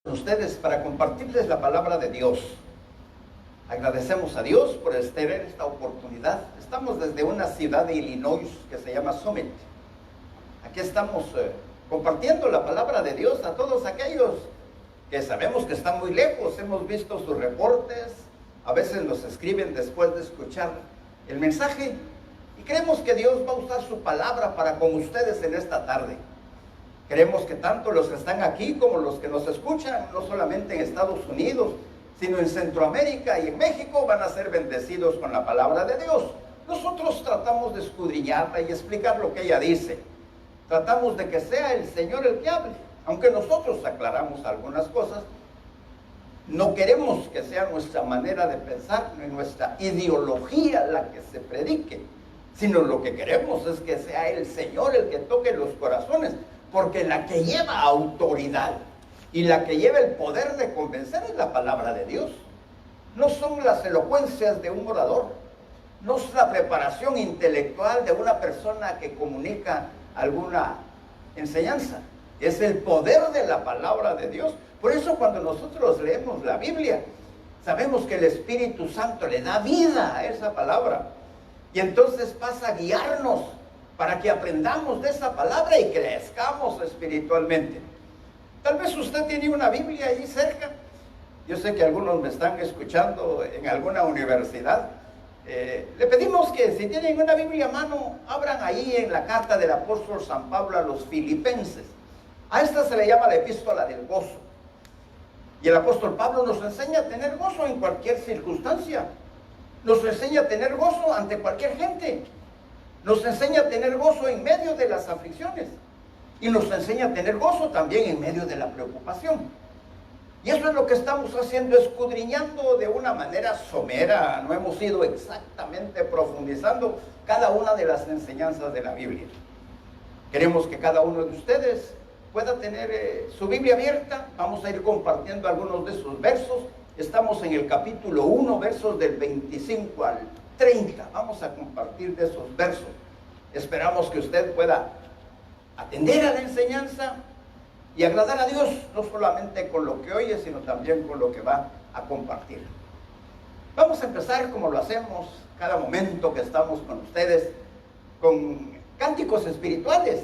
Ustedes para compartirles la palabra de Dios. Agradecemos a Dios por tener esta oportunidad. Estamos desde una ciudad de Illinois que se llama Summit. Aquí estamos compartiendo la palabra de Dios a todos aquellos que sabemos que están muy lejos. Hemos visto sus reportes, a veces nos escriben después de escuchar el mensaje y creemos que Dios va a usar su palabra para con ustedes en esta tarde. Creemos que tanto los que están aquí como los que nos escuchan, no solamente en Estados Unidos, sino en Centroamérica y en México, van a ser bendecidos con la palabra de Dios. Nosotros tratamos de escudriñarla y explicar lo que ella dice. Tratamos de que sea el Señor el que hable. Aunque nosotros aclaramos algunas cosas, no queremos que sea nuestra manera de pensar, ni nuestra ideología la que se predique, sino lo que queremos es que sea el Señor el que toque los corazones. Porque la que lleva autoridad y la que lleva el poder de convencer es la palabra de Dios. No son las elocuencias de un orador, no es la preparación intelectual de una persona que comunica alguna enseñanza. Es el poder de la palabra de Dios. Por eso cuando nosotros leemos la Biblia, sabemos que el Espíritu Santo le da vida a esa palabra. Y entonces pasa a guiarnos para que aprendamos de esa palabra y crezcamos espiritualmente. Tal vez usted tiene una Biblia ahí cerca. Yo sé que algunos me están escuchando en alguna universidad. Le pedimos que si tienen una Biblia a mano, abran ahí en la carta del apóstol San Pablo a los Filipenses. A esta se le llama la epístola del gozo. Y el apóstol Pablo nos enseña a tener gozo en cualquier circunstancia. Nos enseña a tener gozo ante cualquier gente. Nos enseña a tener gozo en medio de las aflicciones. Y nos enseña a tener gozo también en medio de la preocupación. Y eso es lo que estamos haciendo, escudriñando de una manera somera. No hemos ido exactamente profundizando cada una de las enseñanzas de la Biblia. Queremos que cada uno de ustedes pueda tener su Biblia abierta. Vamos a ir compartiendo algunos de esos versos. Estamos en el capítulo 1, versos del 25 al 30. Vamos a compartir de esos versos. Esperamos que usted pueda atender a la enseñanza y agradar a Dios, no solamente con lo que oye, sino también con lo que va a compartir. Vamos a empezar como lo hacemos cada momento que estamos con ustedes, con cánticos espirituales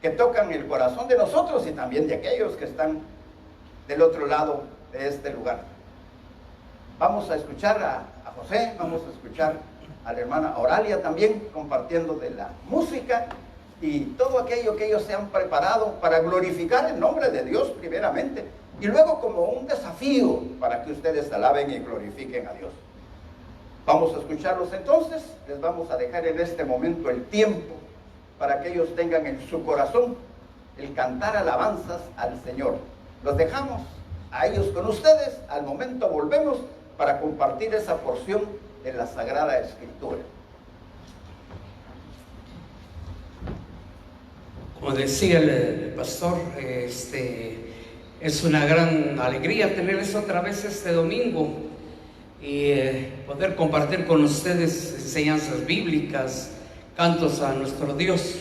que tocan el corazón de nosotros y también de aquellos que están del otro lado de este lugar. Vamos a escuchar a José, vamos a escuchar a la hermana Oralia también compartiendo de la música y todo aquello que ellos se han preparado para glorificar el nombre de Dios primeramente y luego como un desafío para que ustedes alaben y glorifiquen a Dios. Vamos a escucharlos entonces. Les vamos a dejar en este momento el tiempo para que ellos tengan en su corazón el cantar alabanzas al Señor. Los dejamos a ellos con ustedes. Al momento volvemos para compartir esa porción de la Sagrada Escritura. Como decía el pastor, es una gran alegría tenerles otra vez este domingo y poder compartir con ustedes enseñanzas bíblicas, cantos a nuestro Dios.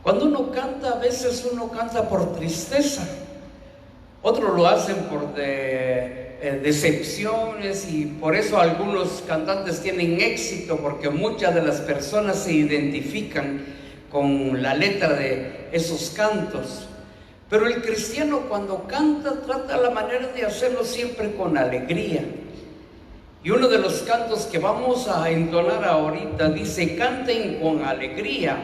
Cuando uno canta, a veces uno canta por tristeza, otros lo hacen por decepciones y por eso algunos cantantes tienen éxito, porque muchas de las personas se identifican con la letra de esos cantos. Pero el cristiano cuando canta trata la manera de hacerlo siempre con alegría. Y uno de los cantos que vamos a entonar ahorita dice: canten con alegría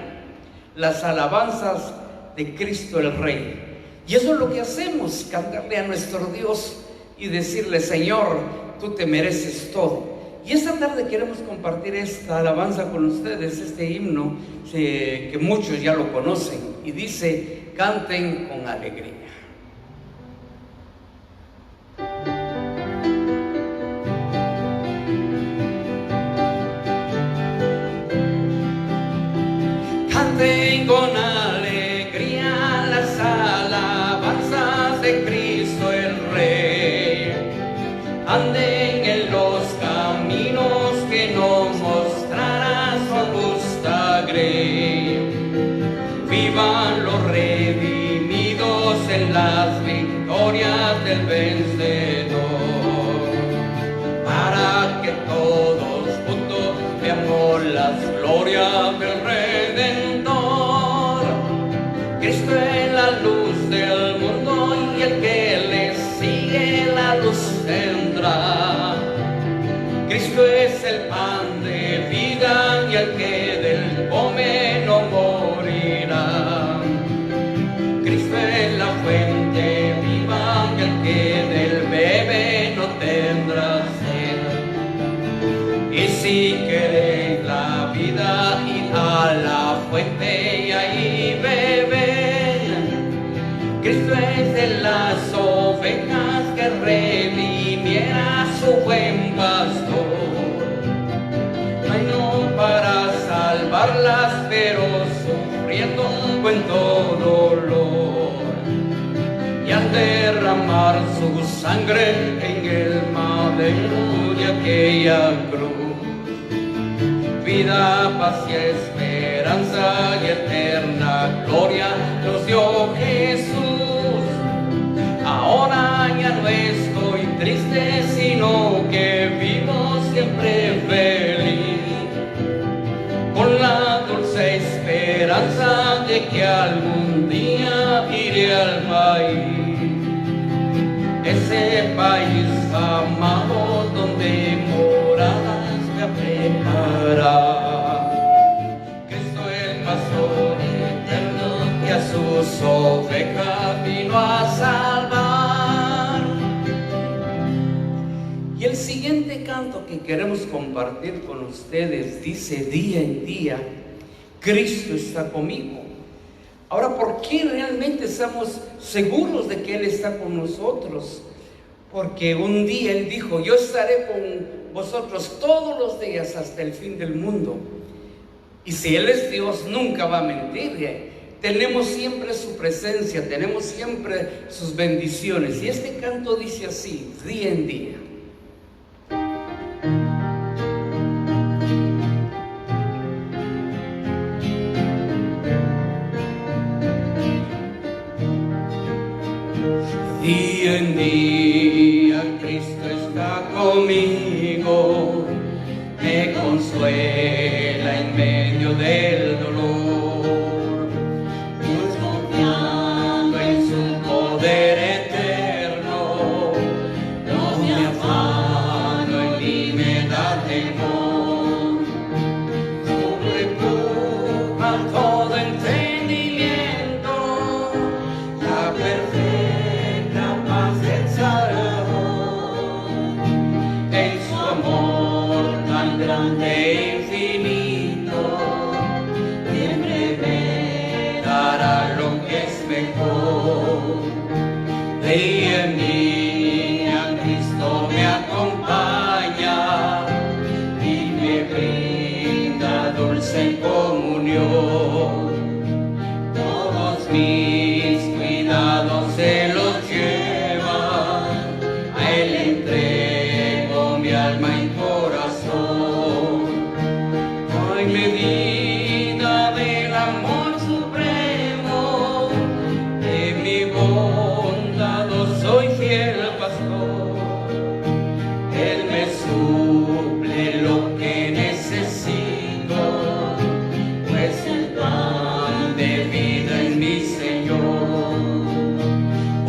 las alabanzas de Cristo el Rey. Y eso es lo que hacemos, cantarle a nuestro Dios y decirle: Señor, tú te mereces todo. Y esta tarde queremos compartir esta alabanza con ustedes, este himno que muchos ya lo conocen, y dice: canten con alegría. Canten con alegría las alabanzas de Cristo el Rey. Anden en los caminos que nos mostrará su augusta grey. Vivan los redimidos en las victorias glorias del vencedor, para que todos juntos veamos las glorias del Redentor. Cristo es la luz del mundo y el que le sigue la luz tendrá. Cristo es el pan de vida y el que del come no morirá. Cristo es la fuente viva y el que del bebe no tendrá sed. Y si queréis la vida, id a la fuente y ahí bebed. Cristo es de las ovejas que redimiera su buen pastor. No para salvarlas, pero sufriendo cuento dolor. Y al derramar su sangre en el madero de aquella cruz, vida, paz y esperanza y eterna gloria nos dio Jesús. Ahora ya no estoy triste, sino que vivo siempre feliz, con la dulce esperanza de que algún día iré al país, ese país amado donde moradas me preparar. Cristo el pastor eterno que a sus ovejas vino a salvar. Y el siguiente canto que queremos compartir con ustedes dice: día en día, Cristo está conmigo. Ahora, ¿por qué realmente estamos seguros de que Él está con nosotros? Porque un día Él dijo: yo estaré con vosotros todos los días hasta el fin del mundo. Y si Él es Dios, nunca va a mentir. Tenemos siempre su presencia, tenemos siempre sus bendiciones. Y este canto dice así: día en día. Día en día Cristo está conmigo, me consuela en medio del dolor, pues confiando en su poder eterno, no me afano ni me da temor, sobrepuja todo entendimiento, la perfecta paz del Salvador, en su amor tan grande e infinito, siempre me dará lo que es mejor. Día en día Cristo me acompaña y me brinda dulce comunión. Todos mis cuidados se los lleva, a Él entrego mi alma y corazón. No hay medida del amor supremo, de mi bondad soy fiel pastor. Él me suple lo que necesito, pues el pan de vida es mi Señor.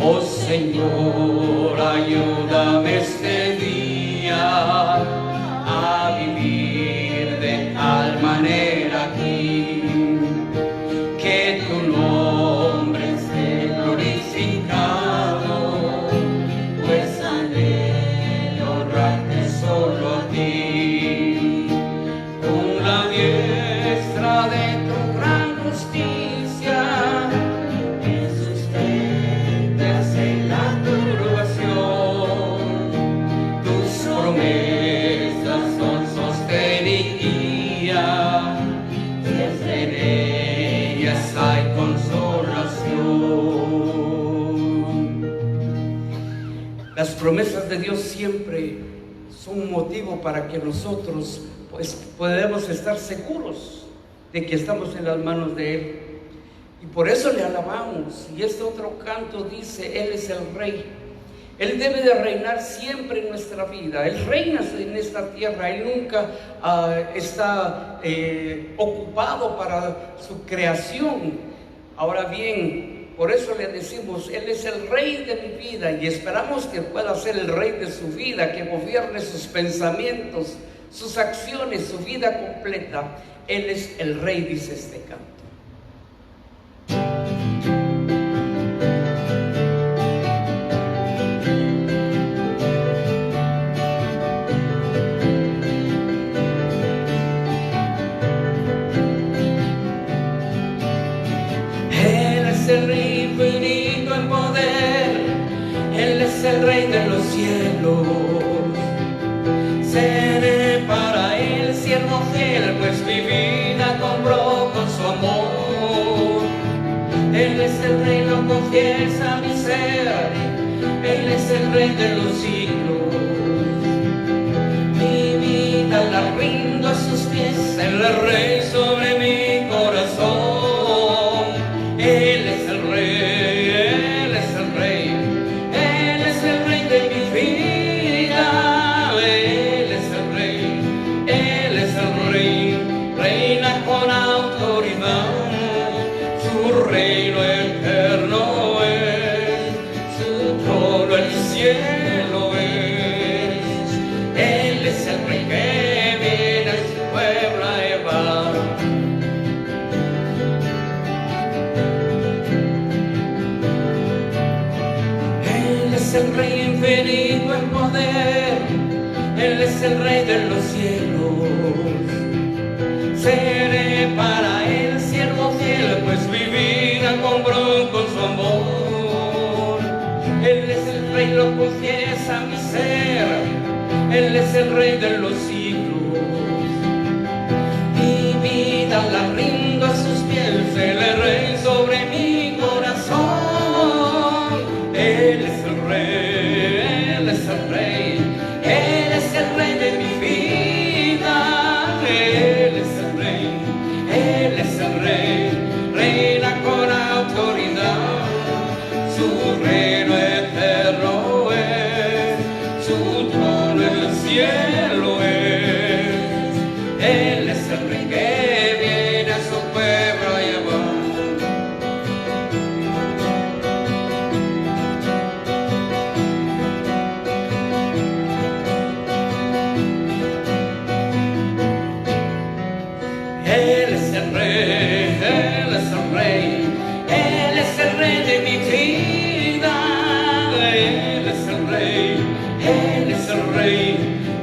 Oh Señor, ayúdame este día a vivir de tal manera aquí, que tu nombre esté glorificado, pues anhelo honrarte solo a ti. Con la diestra de tu gran justicia me sustentas en la turbación. Tus promesas son sostén y guía, desde en ellas hay consolación. Las promesas de Dios siempre son un motivo para que nosotros pues podemos estar seguros de que estamos en las manos de Él. Y por eso le alabamos. Y este otro canto dice, Él es el Rey. Él debe de reinar siempre en nuestra vida. Él reina en esta tierra. Él nunca está ocupado para su creación. Ahora bien, por eso le decimos, Él es el Rey de mi vida, y esperamos que pueda ser el Rey de su vida, que gobierne sus pensamientos, sus acciones, su vida completa. Él es el Rey, dice este canto. El Rey infinito en poder, Él es el Rey de los cielos. Seré para Él siervo fiel, pues mi vida compró con su amor. Él es el Rey, lo confiesa mi ser, Él es el Rey de los siglos. Mi vida la rindo a sus pies, Él es Rey sobre mi corazón. Él es el Rey, Él es el Rey, Él es el Rey de mi vida. Él es el Rey, Él es el Rey, reina con autoridad. Su reino eterno es, su trono el cielo es. Él es el Rey que viene a su pueblo a llevar. El Rey infinito en poder, Él es el Rey de los cielos. Seré para Él siervo fiel, pues mi vida compró con su amor. Él es el Rey, lo confiesa mi ser, Él es el Rey de los siglos. Mi vida la rindo a sus pies, Él es Rey sobre mi corazón. Él es el Rey, Él es el Rey, Él es el Rey de mi vida. Él es el Rey, Él es el Rey, reina con autoridad. Su reino eterno es, su trono el cielo es. Él es el Rey que viene a su pueblo a llevar. Él es el Rey, Él es el Rey, Él es el Rey de mi vida. Él es el Rey, Él es el Rey,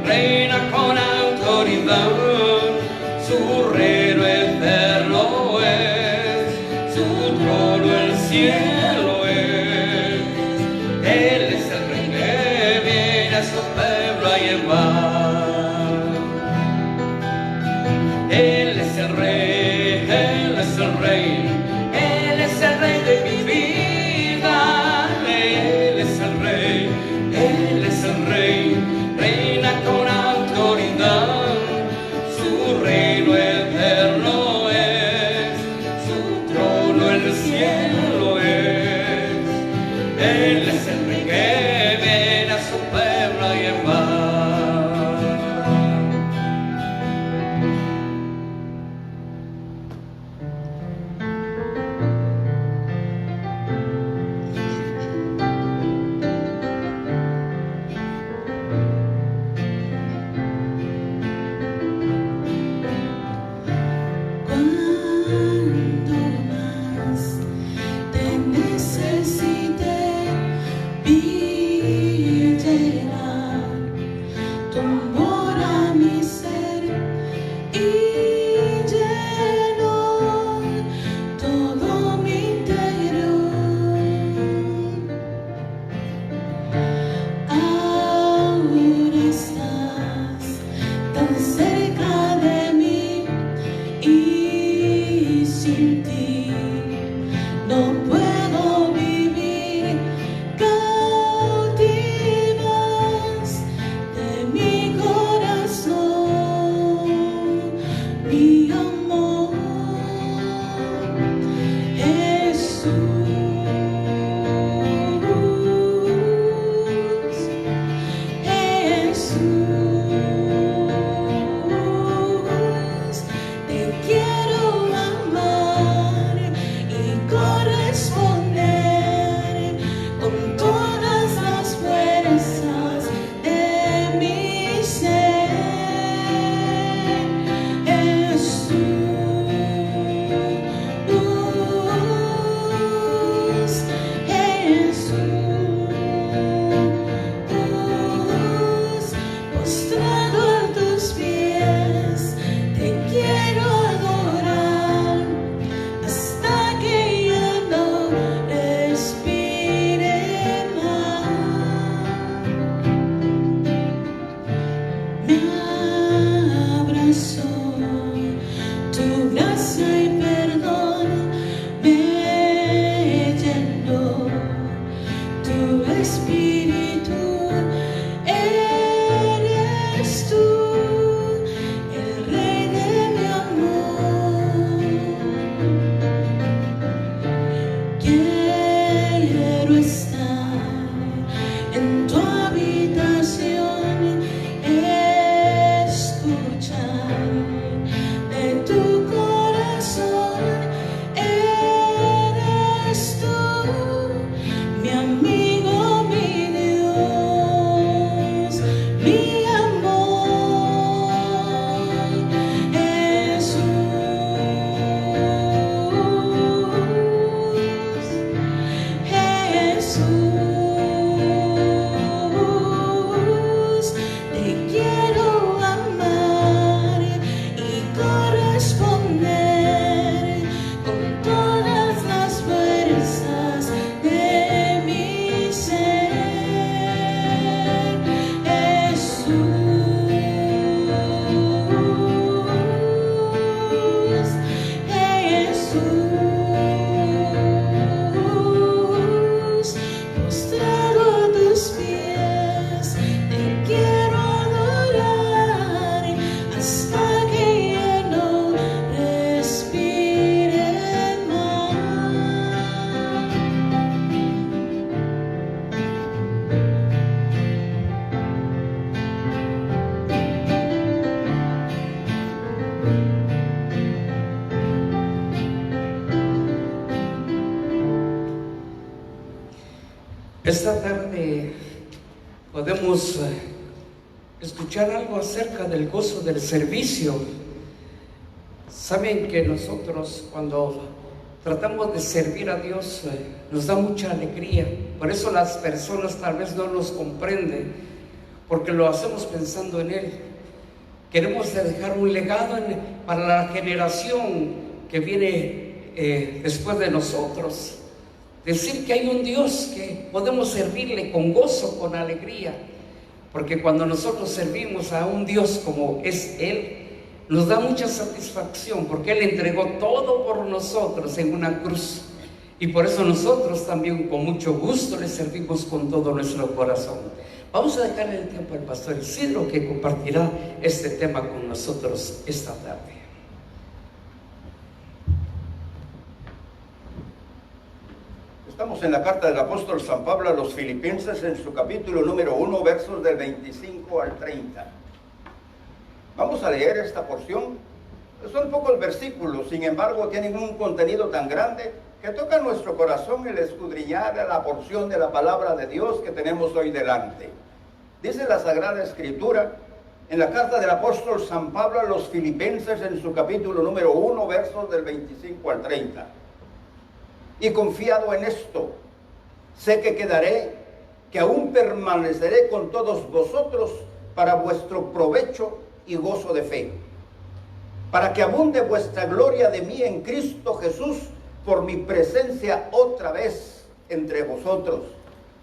reina con autoridad. Su reino eterno es, su trono el cielo es. Él es el Rey que viene a su pueblo a llevar. Él es el Rey, Él es el Rey, Él es el Rey de mi vida. Él es el Rey, Él es el Rey, reina con autoridad. Su reino eterno es, su trono el cielo es. Él es el Rey que Esta tarde podemos escuchar algo acerca del gozo del servicio. Saben que nosotros cuando tratamos de servir a Dios nos da mucha alegría. Por eso las personas tal vez no nos comprenden, porque lo hacemos pensando en Él. Queremos dejar un legado para la generación que viene después de nosotros. Decir que hay un Dios que podemos servirle con gozo, con alegría. Porque cuando nosotros servimos a un Dios como es Él, nos da mucha satisfacción, porque Él entregó todo por nosotros en una cruz. Y por eso nosotros también con mucho gusto le servimos con todo nuestro corazón. Vamos a dejarle el tiempo al pastor Isidro, que compartirá este tema con nosotros esta tarde. Estamos en la carta del apóstol San Pablo a los Filipenses, en su capítulo número 1, versos del 25 al 30. Vamos a leer esta porción. Son pocos versículos, sin embargo tienen un contenido tan grande que toca nuestro corazón el escudriñar la porción de la palabra de Dios que tenemos hoy delante. Dice la Sagrada Escritura en la carta del apóstol San Pablo a los Filipenses, en su capítulo número 1, versos del 25 al 30. Y confiado en esto, sé que quedaré, que aún permaneceré con todos vosotros para vuestro provecho y gozo de fe, para que abunde vuestra gloria de mí en Cristo Jesús por mi presencia otra vez entre vosotros.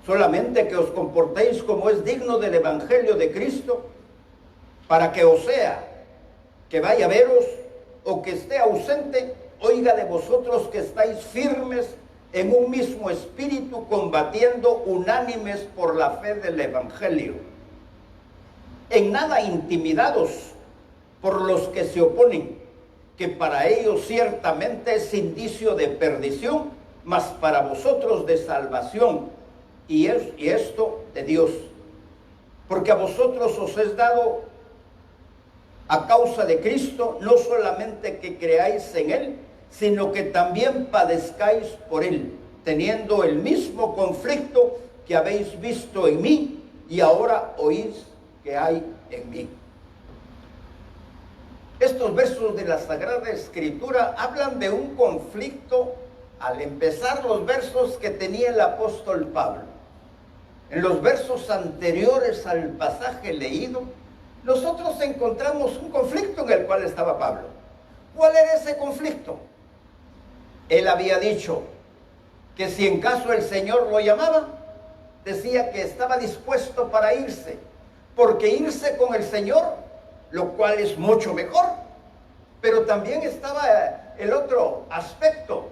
Solamente que os comportéis como es digno del Evangelio de Cristo, para que, o sea, que vaya a veros o que esté ausente, oiga de vosotros que estáis firmes en un mismo espíritu, combatiendo unánimes por la fe del Evangelio, en nada intimidados por los que se oponen, que para ellos ciertamente es indicio de perdición, mas para vosotros de salvación, y esto de Dios, porque a vosotros os es dado a causa de Cristo, no solamente que creáis en Él, sino que también padezcáis por Él, teniendo el mismo conflicto que habéis visto en mí y ahora oís que hay en mí. Estos versos de la Sagrada Escritura hablan de un conflicto, al empezar los versos, que tenía el apóstol Pablo. En los versos anteriores al pasaje leído, nosotros encontramos un conflicto en el cual estaba Pablo. ¿Cuál era ese conflicto? Él había dicho que si en caso el Señor lo llamaba, decía que estaba dispuesto para irse, porque irse con el Señor, lo cual es mucho mejor, pero también estaba el otro aspecto,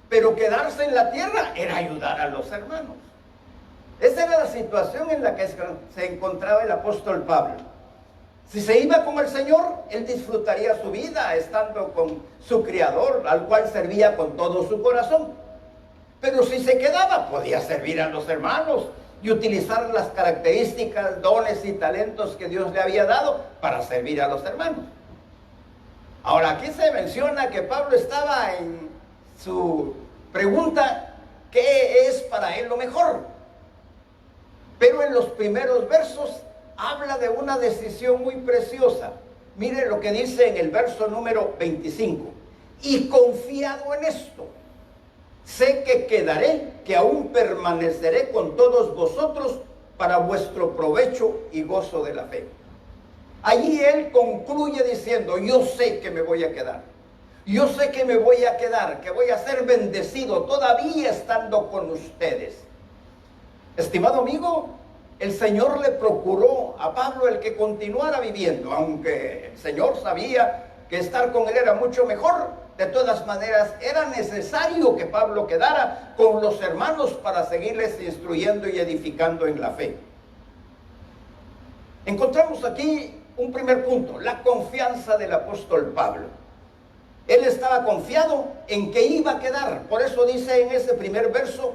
pero quedarse en la tierra era ayudar a los hermanos. Esa era la situación en la que se encontraba el apóstol Pablo. Si se iba con el Señor, él disfrutaría su vida estando con su Criador, al cual servía con todo su corazón. Pero si se quedaba, podía servir a los hermanos y utilizar las características, dones y talentos que Dios le había dado para servir a los hermanos. Ahora, aquí se menciona que Pablo estaba en su pregunta, ¿qué es para él lo mejor? Pero en los primeros versos habla de una decisión muy preciosa. Mire lo que dice en el verso número 25. Y confiado en esto, sé que quedaré, que aún permaneceré con todos vosotros para vuestro provecho y gozo de la fe. Allí él concluye diciendo, yo sé que me voy a quedar. Yo sé que me voy a quedar, que voy a ser bendecido todavía estando con ustedes. Estimado amigo, el Señor le procuró a Pablo el que continuara viviendo, aunque el Señor sabía que estar con él era mucho mejor. De todas maneras, era necesario que Pablo quedara con los hermanos para seguirles instruyendo y edificando en la fe. Encontramos aquí un primer punto, la confianza del apóstol Pablo. Él estaba confiado en que iba a quedar. Por eso dice en ese primer verso,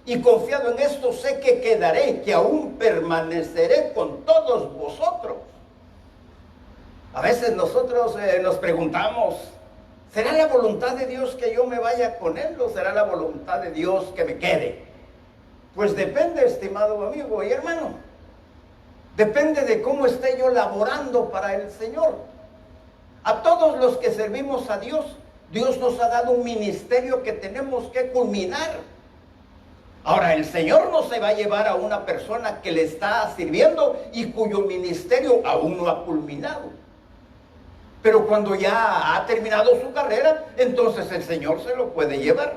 y confiado en esto sé que quedaré, que aún permaneceré con todos vosotros. A veces nosotros nos preguntamos, ¿será la voluntad de Dios que yo me vaya con Él o será la voluntad de Dios que me quede? Pues depende, estimado amigo y hermano. Depende de cómo esté yo laborando para el Señor. A todos los que servimos a Dios, Dios nos ha dado un ministerio que tenemos que culminar. Ahora, el Señor no se va a llevar a una persona que le está sirviendo y cuyo ministerio aún no ha culminado. Pero cuando ya ha terminado su carrera, entonces el Señor se lo puede llevar.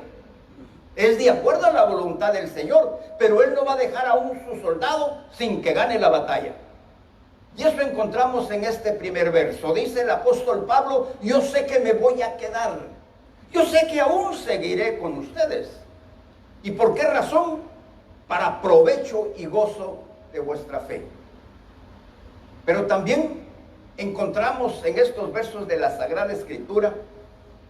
Es de acuerdo a la voluntad del Señor, pero Él no va a dejar a un su soldado sin que gane la batalla. Y eso encontramos en este primer verso. Dice el apóstol Pablo: yo sé que me voy a quedar. Yo sé que aún seguiré con ustedes. ¿Y por qué razón? Para provecho y gozo de vuestra fe. Pero también encontramos en estos versos de la Sagrada Escritura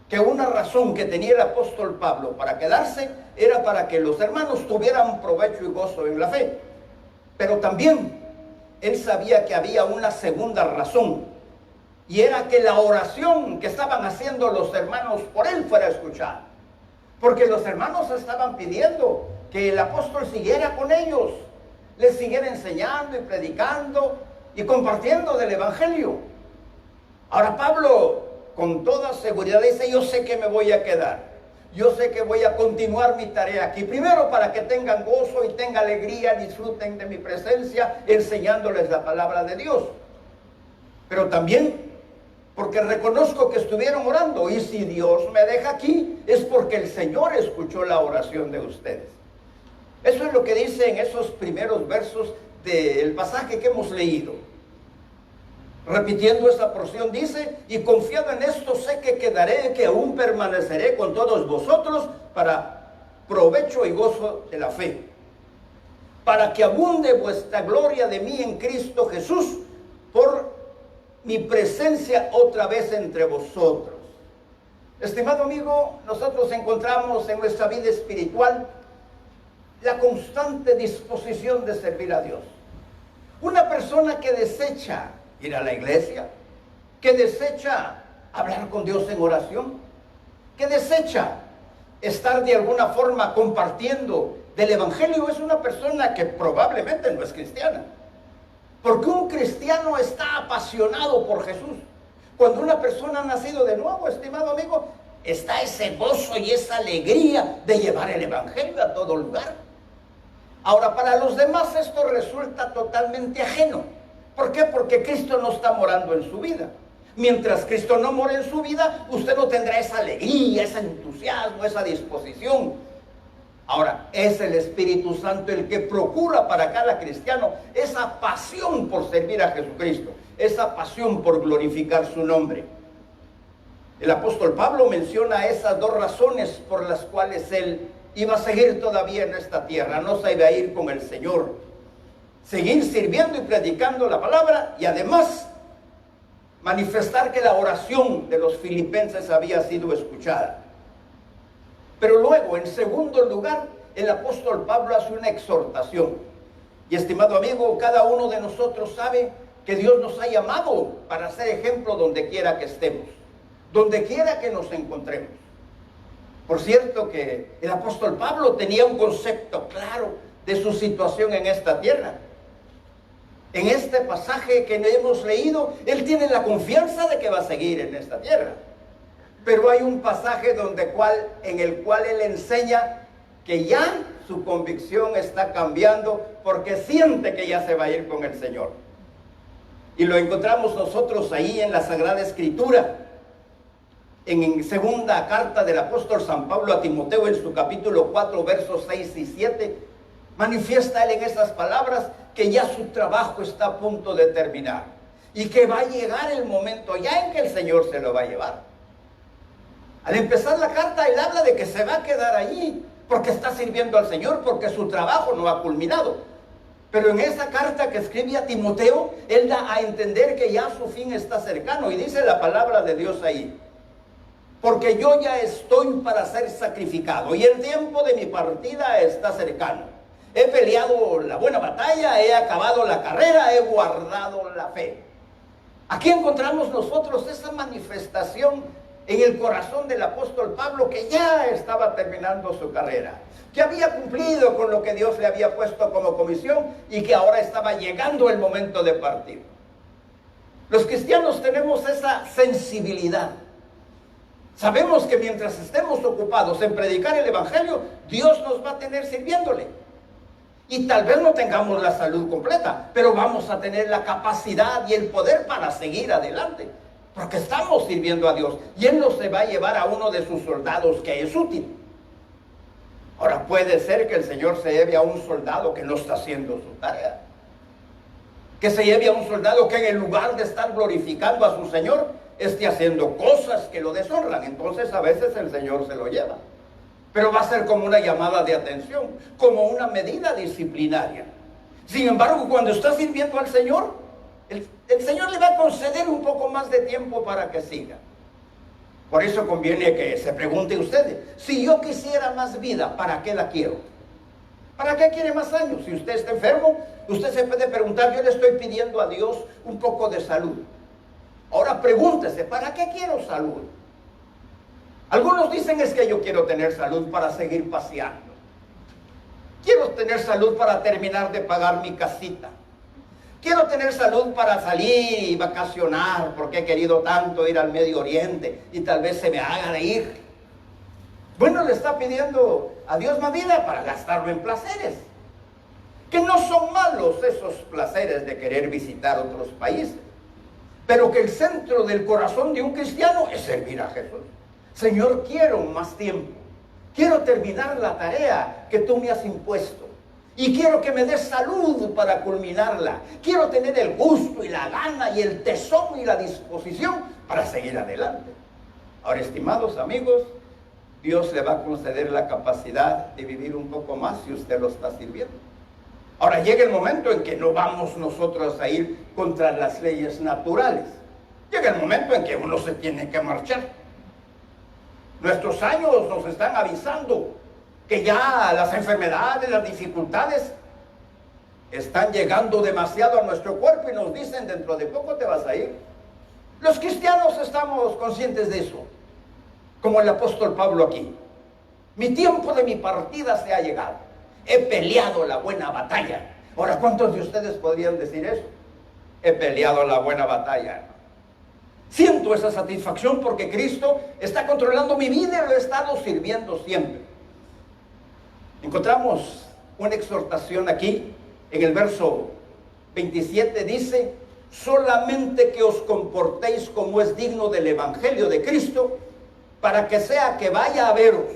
que una razón que tenía el apóstol Pablo para quedarse era para que los hermanos tuvieran provecho y gozo en la fe. Pero también él sabía que había una segunda razón, y era que la oración que estaban haciendo los hermanos por él fuera escuchada. Porque los hermanos estaban pidiendo que el apóstol siguiera con ellos, les siguiera enseñando y predicando y compartiendo del evangelio. Ahora Pablo con toda seguridad dice: yo sé que me voy a quedar, yo sé que voy a continuar mi tarea aquí, primero para que tengan gozo y tengan alegría, disfruten de mi presencia enseñándoles la palabra de Dios, pero también porque reconozco que estuvieron orando, y si Dios me deja aquí es porque el Señor escuchó la oración de ustedes. Eso es lo que dice en esos primeros versos del pasaje que hemos leído. Repitiendo esa porción dice: y confiado en esto sé que quedaré, que aún permaneceré con todos vosotros para provecho y gozo de la fe, para que abunde vuestra gloria de mí en Cristo Jesús por mi presencia otra vez entre vosotros. Estimado amigo, nosotros encontramos en nuestra vida espiritual la constante disposición de servir a Dios. Una persona que desecha ir a la iglesia, que desecha hablar con Dios en oración, que desecha estar de alguna forma compartiendo del evangelio, es una persona que probablemente no es cristiana. Porque un cristiano está apasionado por Jesús. Cuando una persona ha nacido de nuevo, estimado amigo, está ese gozo y esa alegría de llevar el evangelio a todo lugar. Ahora, para los demás esto resulta totalmente ajeno. ¿Por qué? Porque Cristo no está morando en su vida. Mientras Cristo no more en su vida, usted no tendrá esa alegría, ese entusiasmo, esa disposición. Ahora, es el Espíritu Santo el que procura para cada cristiano esa pasión por servir a Jesucristo, esa pasión por glorificar su nombre. El apóstol Pablo menciona esas dos razones por las cuales él iba a seguir todavía en esta tierra, no se iba a ir con el Señor. Seguir sirviendo y predicando la palabra, y además manifestar que la oración de los filipenses había sido escuchada. Pero luego, en segundo lugar, el apóstol Pablo hace una exhortación. Y estimado amigo, cada uno de nosotros sabe que Dios nos ha llamado para ser ejemplo donde quiera que estemos, donde quiera que nos encontremos. Por cierto que el apóstol Pablo tenía un concepto claro de su situación en esta tierra. En este pasaje que hemos leído, él tiene la confianza de que va a seguir en esta tierra. Pero hay un pasaje en el cual él enseña que ya su convicción está cambiando porque siente que ya se va a ir con el Señor. Y lo encontramos nosotros ahí en la Sagrada Escritura, en segunda carta del apóstol San Pablo a Timoteo, en su capítulo 4, versos 6 y 7, manifiesta él en esas palabras que ya su trabajo está a punto de terminar y que va a llegar el momento ya en que el Señor se lo va a llevar. Al empezar la carta, él habla de que se va a quedar allí porque está sirviendo al Señor, porque su trabajo no ha culminado. Pero en esa carta que escribe a Timoteo, él da a entender que ya su fin está cercano, y dice la palabra de Dios ahí: porque yo ya estoy para ser sacrificado y el tiempo de mi partida está cercano. He peleado la buena batalla, he acabado la carrera, he guardado la fe. Aquí encontramos nosotros esa manifestación en el corazón del apóstol Pablo que ya estaba terminando su carrera, que había cumplido con lo que Dios le había puesto como comisión y que ahora estaba llegando el momento de partir. Los cristianos tenemos esa sensibilidad. Sabemos que mientras estemos ocupados en predicar el evangelio, Dios nos va a tener sirviéndole. Y tal vez no tengamos la salud completa, pero vamos a tener la capacidad y el poder para seguir adelante, porque estamos sirviendo a Dios y Él no se va a llevar a uno de sus soldados que es útil. Ahora puede ser que el Señor se lleve a un soldado que no está haciendo su tarea, que se lleve a un soldado que en el lugar de estar glorificando a su Señor esté haciendo cosas que lo deshonran. Entonces a veces el Señor se lo lleva, pero va a ser como una llamada de atención, como una medida disciplinaria. Sin embargo, cuando está sirviendo al Señor, el Señor le va a conceder un poco más de tiempo para que siga. Por eso conviene que se pregunte ustedes, si yo quisiera más vida, ¿para qué la quiero? ¿Para qué quiere más años? Si usted está enfermo, usted se puede preguntar, yo le estoy pidiendo a Dios un poco de salud. Ahora pregúntese, ¿para qué quiero salud? Algunos dicen, es que yo quiero tener salud para seguir paseando. Quiero tener salud para terminar de pagar mi casita. Quiero tener salud para salir y vacacionar, porque he querido tanto ir al Medio Oriente y tal vez se me haga de ir. Bueno, le está pidiendo a Dios más vida para gastarlo en placeres. Que no son malos esos placeres de querer visitar otros países, pero que el centro del corazón de un cristiano es servir a Jesús. Señor, quiero más tiempo. Quiero terminar la tarea que tú me has impuesto. Y quiero que me des salud para culminarla. Quiero tener el gusto y la gana y el tesón y la disposición para seguir adelante. Ahora, estimados amigos, Dios le va a conceder la capacidad de vivir un poco más si usted lo está sirviendo. Ahora llega el momento en que no vamos nosotros a ir contra las leyes naturales. Llega el momento en que uno se tiene que marchar. Nuestros años nos están avisando que ya las enfermedades, las dificultades están llegando demasiado a nuestro cuerpo y nos dicen, dentro de poco te vas a ir. Los cristianos estamos conscientes de eso, como el apóstol Pablo aquí. Mi tiempo de mi partida se ha llegado. He peleado la buena batalla. Ahora, ¿cuántos de ustedes podrían decir eso? He peleado la buena batalla. Siento esa satisfacción porque Cristo está controlando mi vida y lo he estado sirviendo siempre. Encontramos una exhortación aquí, en el verso 27 dice, solamente que os comportéis como es digno del Evangelio de Cristo, para que sea que vaya a veros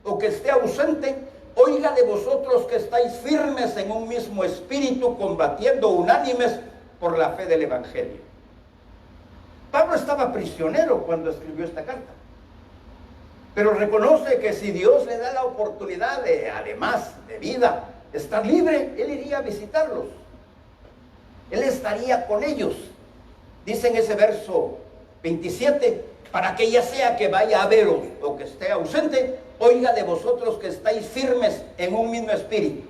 o que esté ausente, oiga de vosotros que estáis firmes en un mismo espíritu, combatiendo unánimes por la fe del Evangelio. Pablo estaba prisionero cuando escribió esta carta, pero reconoce que si Dios le da la oportunidad de, además de vida, estar libre, él iría a visitarlos. Él estaría con ellos. Dice en ese verso 27, para que ya sea que vaya a veros o que esté ausente, oiga de vosotros que estáis firmes en un mismo espíritu.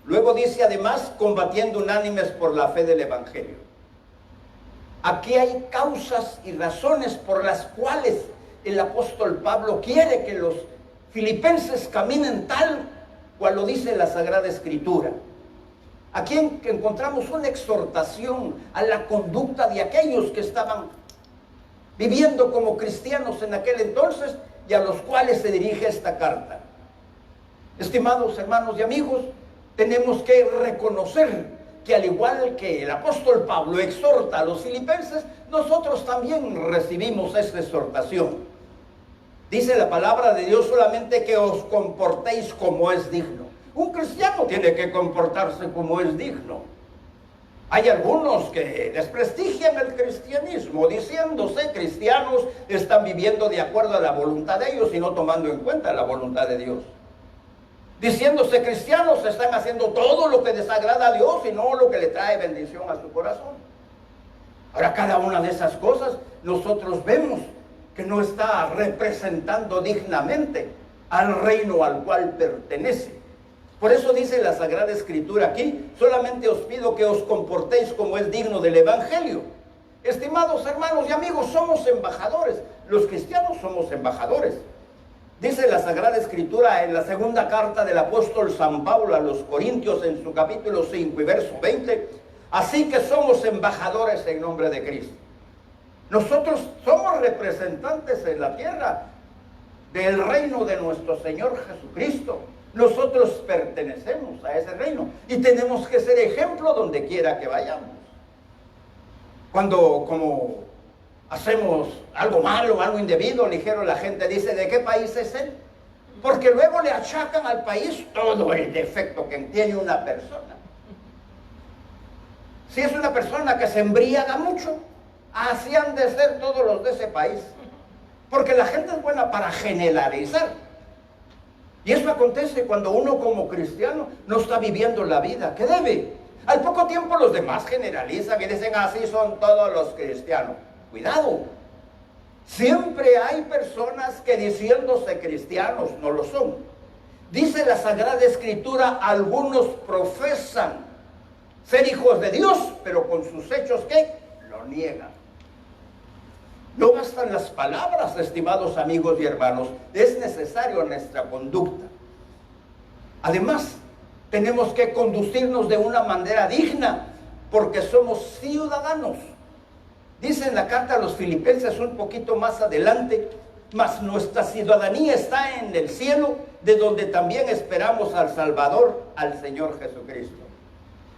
Luego dice además, combatiendo unánimes por la fe del Evangelio. Aquí hay causas y razones por las cuales el apóstol Pablo quiere que los filipenses caminen tal cual lo dice la Sagrada Escritura. Aquí encontramos una exhortación a la conducta de aquellos que estaban viviendo como cristianos en aquel entonces y a los cuales se dirige esta carta. Estimados hermanos y amigos, tenemos que reconocer que al igual que el apóstol Pablo exhorta a los filipenses, nosotros también recibimos esta exhortación. Dice la palabra de Dios solamente que os comportéis como es digno. Un cristiano tiene que comportarse como es digno. Hay algunos que desprestigian el cristianismo, diciéndose cristianos, están viviendo de acuerdo a la voluntad de ellos y no tomando en cuenta la voluntad de Dios. Diciéndose cristianos, están haciendo todo lo que desagrada a Dios y no lo que le trae bendición a su corazón. Ahora, cada una de esas cosas nosotros vemos que no está representando dignamente al reino al cual pertenece. Por eso dice la Sagrada Escritura aquí, solamente os pido que os comportéis como es digno del Evangelio. Estimados hermanos y amigos, somos embajadores. Los cristianos somos embajadores. Dice la Sagrada Escritura en la segunda carta del apóstol San Pablo a los Corintios, en su capítulo 5 y verso 20, así que somos embajadores en nombre de Cristo. Nosotros somos representantes en la tierra del reino de nuestro Señor Jesucristo. Nosotros pertenecemos a ese reino y tenemos que ser ejemplo donde quiera que vayamos. Cuando como hacemos algo malo, algo indebido, ligero, la gente dice, ¿de qué país es él? Porque luego le achacan al país todo el defecto que tiene una persona. Si es una persona que se embriaga mucho, así han de ser todos los de ese país. Porque la gente es buena para generalizar. Y eso acontece cuando uno como cristiano no está viviendo la vida que debe. Al poco tiempo los demás generalizan y dicen, así son todos los cristianos. Cuidado. Siempre hay personas que diciéndose cristianos no lo son. Dice la Sagrada Escritura, algunos profesan ser hijos de Dios, pero con sus hechos, ¿qué? Lo niegan. No bastan las palabras, estimados amigos y hermanos, es necesario nuestra conducta. Además, tenemos que conducirnos de una manera digna, porque somos ciudadanos. Dice en la carta a los Filipenses un poquito más adelante, mas nuestra ciudadanía está en el cielo, de donde también esperamos al Salvador, al Señor Jesucristo.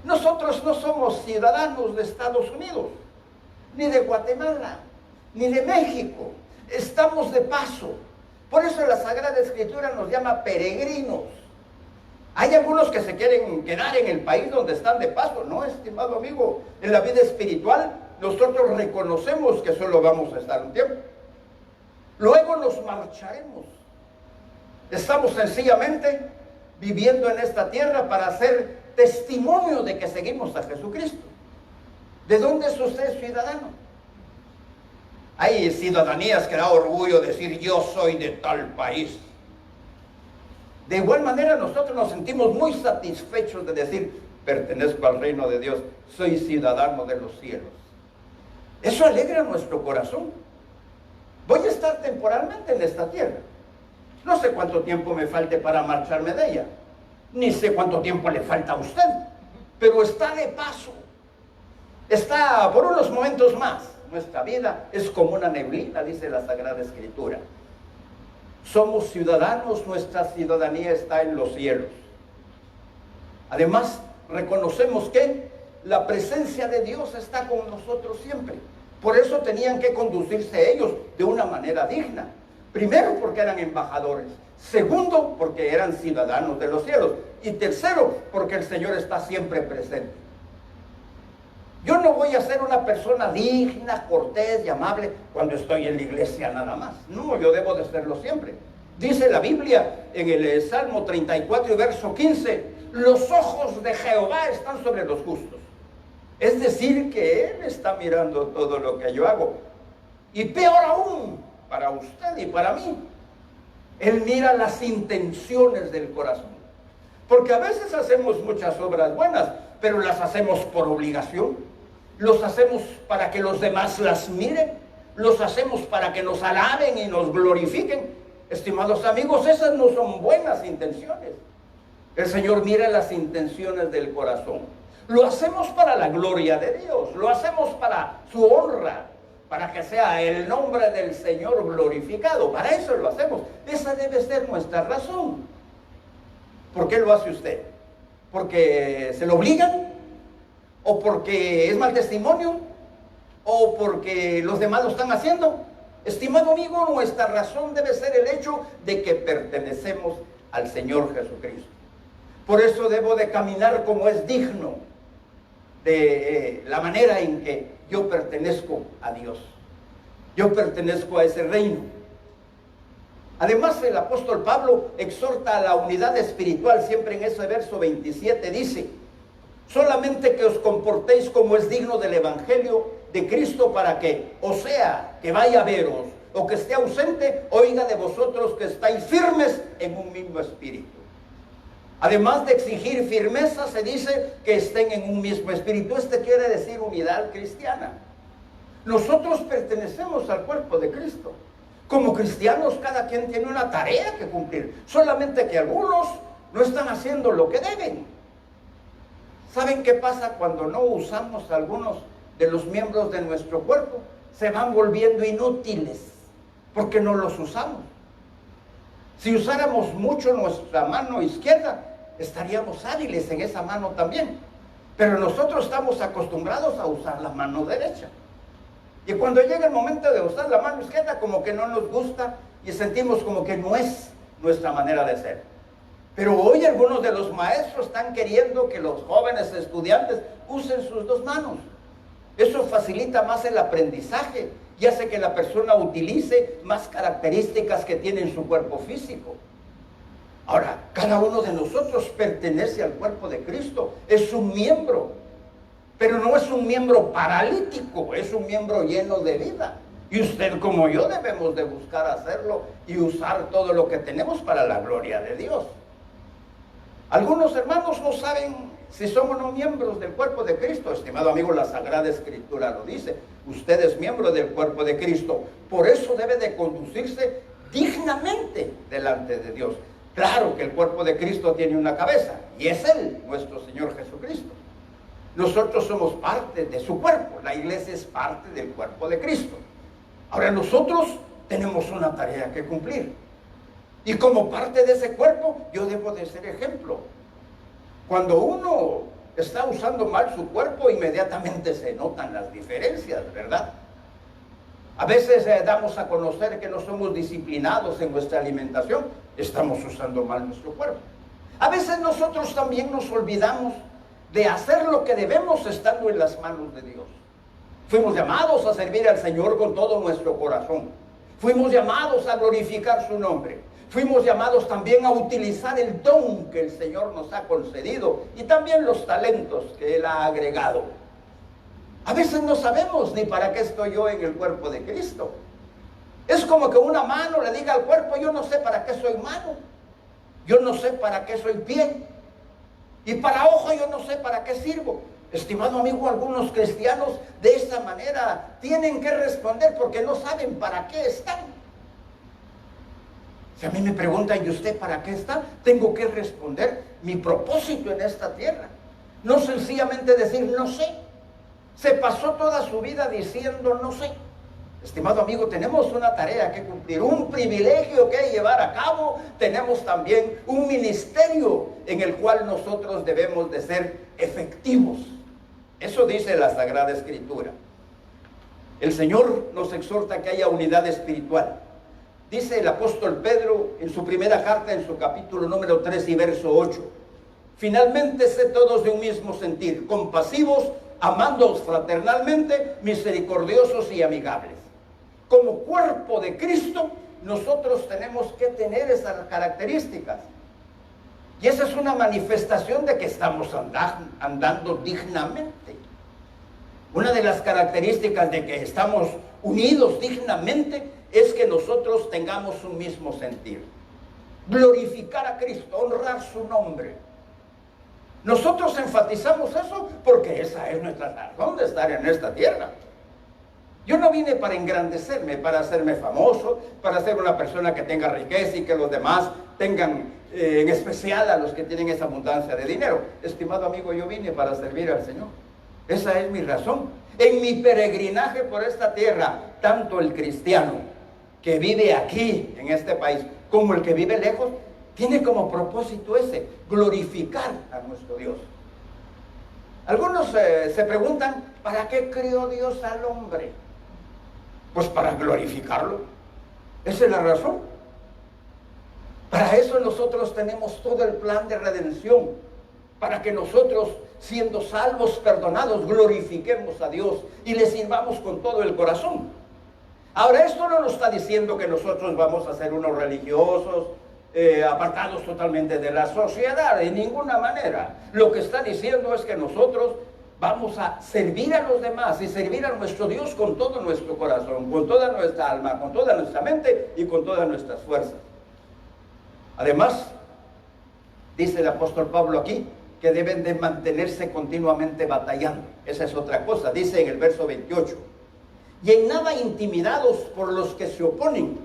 Nosotros no somos ciudadanos de Estados Unidos, ni de Guatemala, ni de México. Estamos de paso. Por eso la Sagrada Escritura nos llama peregrinos. Hay algunos que se quieren quedar en el país donde están de paso. No, estimado amigo, en la vida espiritual nosotros reconocemos que solo vamos a estar un tiempo. Luego nos marcharemos. Estamos sencillamente viviendo en esta tierra para hacer testimonio de que seguimos a Jesucristo. ¿De dónde es usted ciudadano? Hay ciudadanías que da orgullo decir yo soy de tal país. De igual manera nosotros nos sentimos muy satisfechos de decir pertenezco al reino de Dios, soy ciudadano de los cielos. Eso alegra nuestro corazón. Voy a estar temporalmente en esta tierra. No sé cuánto tiempo me falte para marcharme de ella, ni sé cuánto tiempo le falta a usted, pero está de paso. Está por unos momentos más. Nuestra vida es como una neblina, dice la Sagrada Escritura. Somos ciudadanos, nuestra ciudadanía está en los cielos. Además, reconocemos que la presencia de Dios está con nosotros siempre. Por eso tenían que conducirse ellos de una manera digna. Primero, porque eran embajadores. Segundo, porque eran ciudadanos de los cielos. Y tercero, porque el Señor está siempre presente. Yo no voy a ser una persona digna, cortés y amable cuando estoy en la iglesia nada más. No, yo debo de serlo siempre. Dice la Biblia en el Salmo 34 y verso 15, los ojos de Jehová están sobre los justos. Es decir, que Él está mirando todo lo que yo hago. Y peor aún, para usted y para mí, Él mira las intenciones del corazón. Porque a veces hacemos muchas obras buenas, pero las hacemos por obligación. Los hacemos para que los demás las miren. Los hacemos para que nos alaben y nos glorifiquen. Estimados amigos, esas no son buenas intenciones. El Señor mira las intenciones del corazón. Lo hacemos para la gloria de Dios. Lo hacemos para su honra, para que sea el nombre del Señor glorificado. Para eso lo hacemos. Esa debe ser nuestra razón. ¿Por qué lo hace usted? ¿Porque se lo obligan? ¿O porque es mal testimonio? ¿O porque los demás lo están haciendo? Estimado amigo, nuestra razón debe ser el hecho de que pertenecemos al Señor Jesucristo. Por eso debo de caminar como es digno de la manera en que yo pertenezco a Dios. Yo pertenezco a ese reino. Además, el apóstol Pablo exhorta a la unidad espiritual. Siempre en ese verso 27 dice, solamente que os comportéis como es digno del evangelio de Cristo, para que, o sea, que vaya a veros o que esté ausente, oiga de vosotros que estáis firmes en un mismo espíritu. Además de exigir firmeza, se dice que estén en un mismo espíritu. Este quiere decir unidad cristiana. Nosotros pertenecemos al cuerpo de Cristo. Como cristianos, cada quien tiene una tarea que cumplir. Solamente que algunos no están haciendo lo que deben. ¿Saben qué pasa cuando no usamos algunos de los miembros de nuestro cuerpo? Se van volviendo inútiles porque no los usamos. Si usáramos mucho nuestra mano izquierda, estaríamos hábiles en esa mano también. Pero nosotros estamos acostumbrados a usar la mano derecha. Y cuando llega el momento de usar la mano izquierda, como que no nos gusta y sentimos como que no es nuestra manera de ser. Pero hoy algunos de los maestros están queriendo que los jóvenes estudiantes usen sus dos manos. Eso facilita más el aprendizaje y hace que la persona utilice más características que tiene en su cuerpo físico. Ahora, cada uno de nosotros pertenece al cuerpo de Cristo, es un miembro, pero no es un miembro paralítico, es un miembro lleno de vida. Y usted como yo debemos de buscar hacerlo y usar todo lo que tenemos para la gloria de Dios. Algunos hermanos no saben si somos o no miembros del cuerpo de Cristo. Estimado amigo, la Sagrada Escritura lo dice. Usted es miembro del cuerpo de Cristo. Por eso debe de conducirse dignamente delante de Dios. Claro que el cuerpo de Cristo tiene una cabeza y es Él, nuestro Señor Jesucristo. Nosotros somos parte de su cuerpo. La iglesia es parte del cuerpo de Cristo. Ahora nosotros tenemos una tarea que cumplir. Y como parte de ese cuerpo, yo debo de ser ejemplo. Cuando uno está usando mal su cuerpo, inmediatamente se notan las diferencias, ¿verdad? A veces damos a conocer que no somos disciplinados en nuestra alimentación, estamos usando mal nuestro cuerpo. A veces nosotros también nos olvidamos de hacer lo que debemos estando en las manos de Dios. Fuimos llamados a servir al Señor con todo nuestro corazón. Fuimos llamados a glorificar su nombre. Fuimos llamados también a utilizar el don que el Señor nos ha concedido y también los talentos que Él ha agregado. A veces no sabemos ni para qué estoy yo en el cuerpo de Cristo. Es como que una mano le diga al cuerpo, yo no sé para qué soy mano, yo no sé para qué soy pie, y para ojo yo no sé para qué sirvo. Estimado amigo, algunos cristianos de esta manera tienen que responder porque no saben para qué están. Si a mí me preguntan, ¿y usted para qué está? Tengo que responder mi propósito en esta tierra. No sencillamente decir, no sé. Se pasó toda su vida diciendo, no sé. Estimado amigo, tenemos una tarea que cumplir, un privilegio que llevar a cabo. Tenemos también un ministerio en el cual nosotros debemos de ser efectivos. Eso dice la Sagrada Escritura. El Señor nos exhorta a que haya unidad espiritual. Dice el apóstol Pedro en su primera carta, en su capítulo número 3 y verso 8. Finalmente, sed todos de un mismo sentir, compasivos, amándoos fraternalmente, misericordiosos y amigables. Como cuerpo de Cristo, nosotros tenemos que tener esas características. Y esa es una manifestación de que estamos andando dignamente. Una de las características de que estamos unidos dignamente es que nosotros tengamos un mismo sentir. Glorificar a Cristo, honrar su nombre. Nosotros enfatizamos eso porque esa es nuestra razón de estar en esta tierra. Yo no vine para engrandecerme, para hacerme famoso, para ser una persona que tenga riqueza y que los demás tengan, en especial a los que tienen esa abundancia de dinero. Estimado amigo, yo vine para servir al Señor. Esa es mi razón. En mi peregrinaje por esta tierra, tanto el cristiano que vive aquí, en este país, como el que vive lejos, tiene como propósito ese, glorificar a nuestro Dios. Algunos se preguntan, ¿para qué creó Dios al hombre? Pues para glorificarlo. Esa es la razón. Para eso nosotros tenemos todo el plan de redención, para que nosotros, siendo salvos, perdonados, glorifiquemos a Dios y le sirvamos con todo el corazón. Ahora, esto no nos está diciendo que nosotros vamos a ser unos religiosos, apartados totalmente de la sociedad, de ninguna manera. Lo que está diciendo es que nosotros vamos a servir a los demás y servir a nuestro Dios con todo nuestro corazón, con toda nuestra alma, con toda nuestra mente y con todas nuestras fuerzas. Además, dice el apóstol Pablo aquí, que deben de mantenerse continuamente batallando. Esa es otra cosa. Dice en el verso 28, y en nada intimidados por los que se oponen,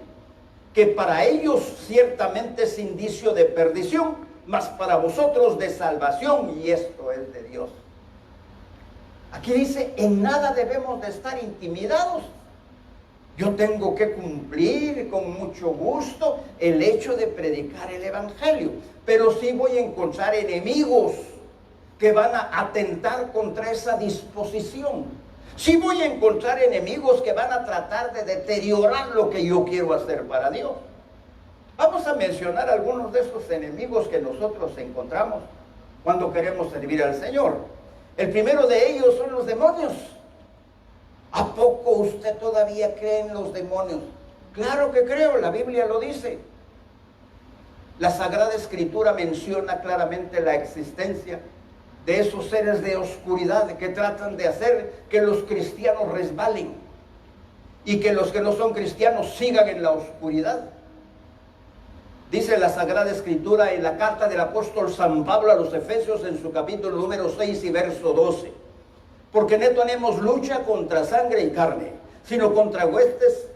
que para ellos ciertamente es indicio de perdición, mas para vosotros de salvación, y esto es de Dios. Aquí dice, en nada debemos de estar intimidados. Yo tengo que cumplir con mucho gusto el hecho de predicar el Evangelio, pero sí voy a encontrar enemigos que van a atentar contra esa disposición. Sí voy a encontrar enemigos que van a tratar de deteriorar lo que yo quiero hacer para Dios. Vamos a mencionar algunos de esos enemigos que nosotros encontramos cuando queremos servir al Señor. El primero de ellos son los demonios. ¿A poco usted todavía cree en los demonios? Claro que creo, la Biblia lo dice. La Sagrada Escritura menciona claramente la existencia de esos seres de oscuridad que tratan de hacer que los cristianos resbalen y que los que no son cristianos sigan en la oscuridad. Dice la Sagrada Escritura en la carta del apóstol San Pablo a los Efesios en su capítulo número 6 y verso 12. Porque no tenemos lucha contra sangre y carne, sino contra huestes,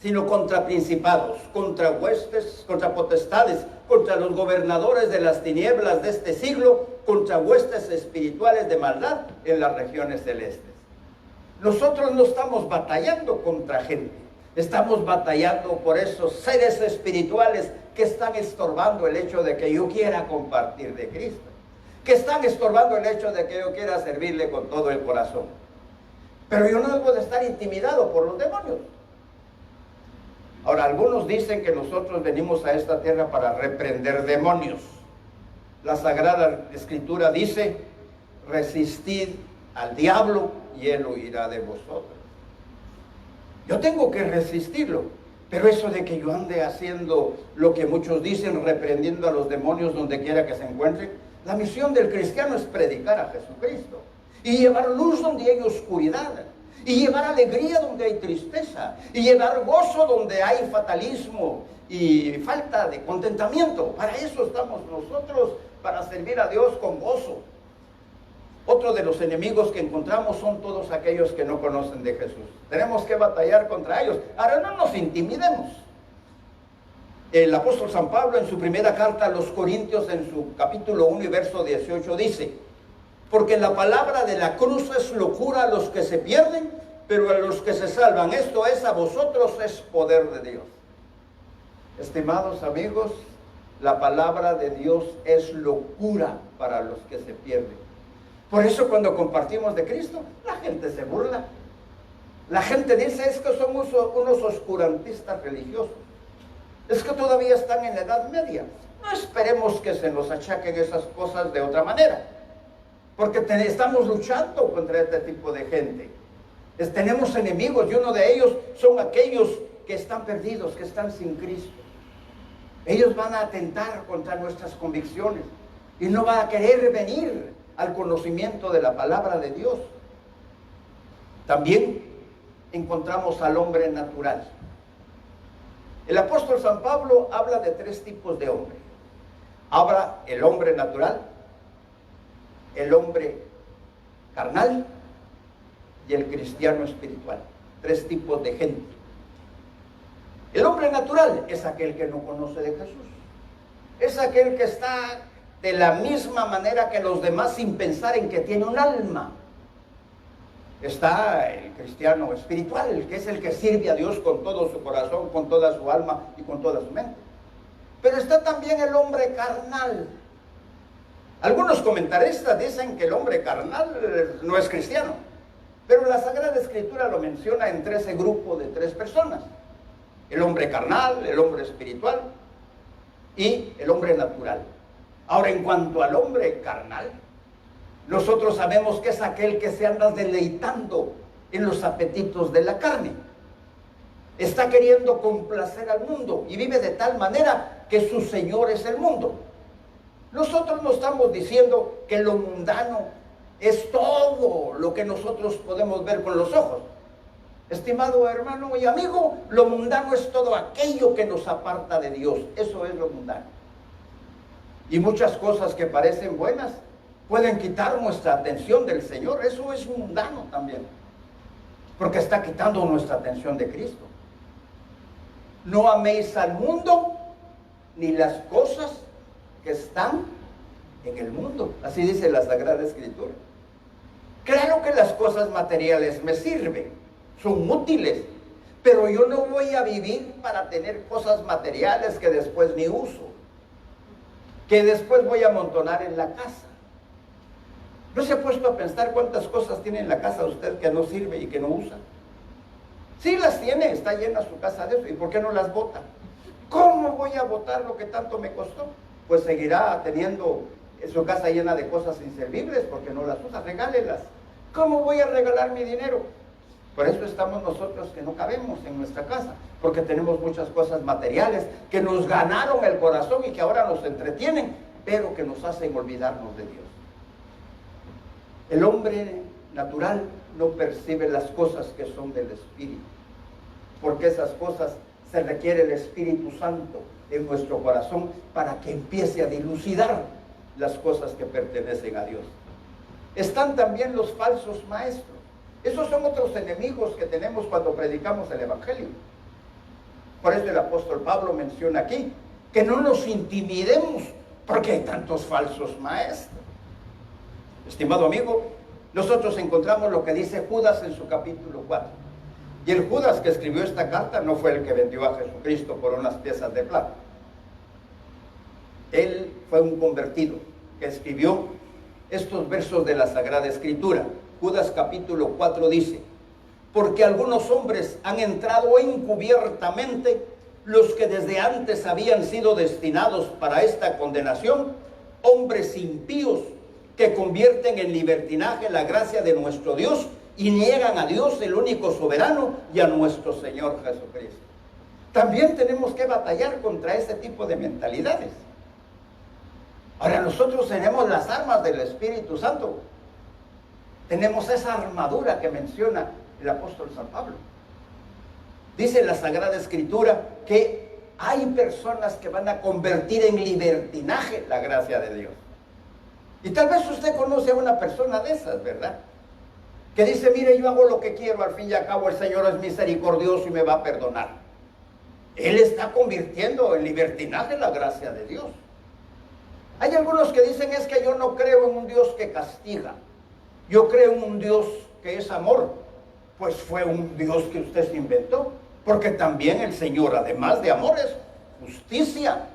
sino contra principados, contra huestes, contra potestades, contra los gobernadores de las tinieblas de este siglo, contra huestes espirituales de maldad en las regiones celestes. Nosotros no estamos batallando contra gente, estamos batallando por esos seres espirituales que están estorbando el hecho de que yo quiera compartir de Cristo, que están estorbando el hecho de que yo quiera servirle con todo el corazón. Pero yo no debo de estar intimidado por los demonios. Ahora, algunos dicen que nosotros venimos a esta tierra para reprender demonios. La Sagrada Escritura dice, resistid al diablo y él huirá de vosotros. Yo tengo que resistirlo, pero eso de que yo ande haciendo lo que muchos dicen, reprendiendo a los demonios donde quiera que se encuentren, la misión del cristiano es predicar a Jesucristo y llevar luz donde hay oscuridad, y llevar alegría donde hay tristeza, y llevar gozo donde hay fatalismo y falta de contentamiento. Para eso estamos nosotros, para servir a Dios con gozo. Otro de los enemigos que encontramos son todos aquellos que no conocen de Jesús. Tenemos que batallar contra ellos. Ahora no nos intimidemos. El apóstol San Pablo en su primera carta a los Corintios, en su capítulo 1 y verso 18 dice, porque la palabra de la cruz es locura a los que se pierden, pero a los que se salvan, esto es, a vosotros es poder de Dios. Estimados amigos, la palabra de Dios es locura para los que se pierden. Por eso cuando compartimos de Cristo, la gente se burla. La gente dice, es que son unos oscurantistas religiosos. Es que todavía están en la Edad Media. No esperemos que se nos achaquen esas cosas de otra manera, porque estamos luchando contra este tipo de gente. Tenemos enemigos y uno de ellos son aquellos que están perdidos, que están sin Cristo. Ellos van a atentar contra nuestras convicciones y no van a querer venir al conocimiento de la palabra de Dios. También encontramos al hombre natural. El apóstol San Pablo habla de tres tipos de hombre. Habla el hombre natural, el hombre carnal y el cristiano espiritual. Tres tipos de gente. El hombre natural es aquel que no conoce de Jesús. Es aquel que está de la misma manera que los demás sin pensar en que tiene un alma. Está el cristiano espiritual, que es el que sirve a Dios con todo su corazón, con toda su alma y con toda su mente. Pero está también el hombre carnal. Algunos comentaristas dicen que el hombre carnal no es cristiano, pero la Sagrada Escritura lo menciona en ese grupo de tres personas: el hombre carnal, el hombre espiritual y el hombre natural. Ahora, en cuanto al hombre carnal, nosotros sabemos que es aquel que se anda deleitando en los apetitos de la carne. Está queriendo complacer al mundo y vive de tal manera que su Señor es el mundo. Nosotros no estamos diciendo que lo mundano es todo lo que nosotros podemos ver con los ojos. Estimado hermano y amigo, lo mundano es todo aquello que nos aparta de Dios. Eso es lo mundano. Y muchas cosas que parecen buenas pueden quitar nuestra atención del Señor. Eso es mundano también. porque está quitando nuestra atención de Cristo. No améis al mundo ni las cosas que están en el mundo. Así dice la Sagrada Escritura. Claro que las cosas materiales me sirven, son útiles, pero yo no voy a vivir para tener cosas materiales que después ni uso, que después voy a amontonar en la casa. ¿No se ha puesto a pensar cuántas cosas tiene en la casa usted que no sirve y que no usa? Sí las tiene, está llena su casa de eso. ¿Y por qué no las bota? ¿Cómo voy a botar lo que tanto me costó? Pues seguirá teniendo su casa llena de cosas inservibles porque no las usa. Regálelas. ¿Cómo voy a regalar mi dinero? Por eso estamos nosotros que no cabemos en nuestra casa, porque tenemos muchas cosas materiales que nos ganaron el corazón y que ahora nos entretienen, pero que nos hacen olvidarnos de Dios. El hombre natural no percibe las cosas que son del Espíritu, porque esas cosas se requiere el Espíritu Santo en nuestro corazón para que empiece a dilucidar las cosas que pertenecen a Dios. Están también los falsos maestros. Esos son otros enemigos que tenemos cuando predicamos el Evangelio. Por eso el apóstol Pablo menciona aquí que no nos intimidemos porque hay tantos falsos maestros. Estimado amigo, nosotros encontramos lo que dice Judas en su capítulo 4. Y el Judas que escribió esta carta no fue el que vendió a Jesucristo por unas piezas de plata. Él fue un convertido que escribió estos versos de la Sagrada Escritura. Judas capítulo 4 dice: porque algunos hombres han entrado encubiertamente, los que desde antes habían sido destinados para esta condenación, hombres impíos que convierten en libertinaje la gracia de nuestro Dios y niegan a Dios, el único soberano, y a nuestro Señor Jesucristo. También tenemos que batallar contra ese tipo de mentalidades. Ahora nosotros tenemos las armas del Espíritu Santo. Tenemos esa armadura que menciona el apóstol San Pablo. Dice la Sagrada Escritura que hay personas que van a convertir en libertinaje la gracia de Dios. Y tal vez usted conoce a una persona de esas, ¿verdad? Que dice: mire, yo hago lo que quiero, al fin y al cabo el Señor es misericordioso y me va a perdonar. Él está convirtiendo en libertinaje la gracia de Dios. Hay algunos que dicen: es que yo no creo en un Dios que castiga, yo creo en un Dios que es amor. Pues fue un Dios que usted se inventó, porque también el Señor, además de amor, es justicia.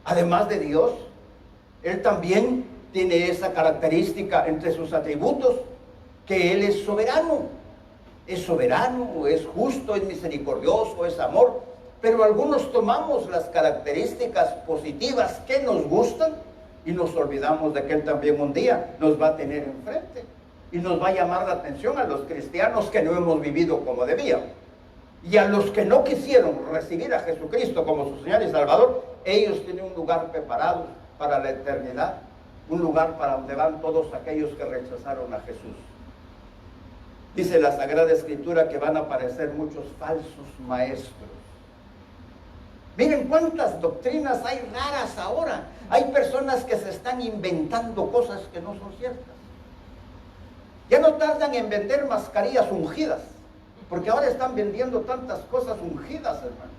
Además de Dios, Él también tiene esa característica entre sus atributos, que Él es soberano, es justo, es misericordioso, es amor. Pero algunos tomamos las características positivas que nos gustan y nos olvidamos de que Él también un día nos va a tener enfrente y nos va a llamar la atención a los cristianos que no hemos vivido como debíamos. Y a los que no quisieron recibir a Jesucristo como su Señor y Salvador, ellos tienen un lugar preparado para la eternidad, un lugar para donde van todos aquellos que rechazaron a Jesús. Dice la Sagrada Escritura que van a aparecer muchos falsos maestros. Miren cuántas doctrinas hay raras ahora. Hay personas que se están inventando cosas que no son ciertas. Ya no tardan en vender mascarillas ungidas, porque ahora están vendiendo tantas cosas ungidas, hermano.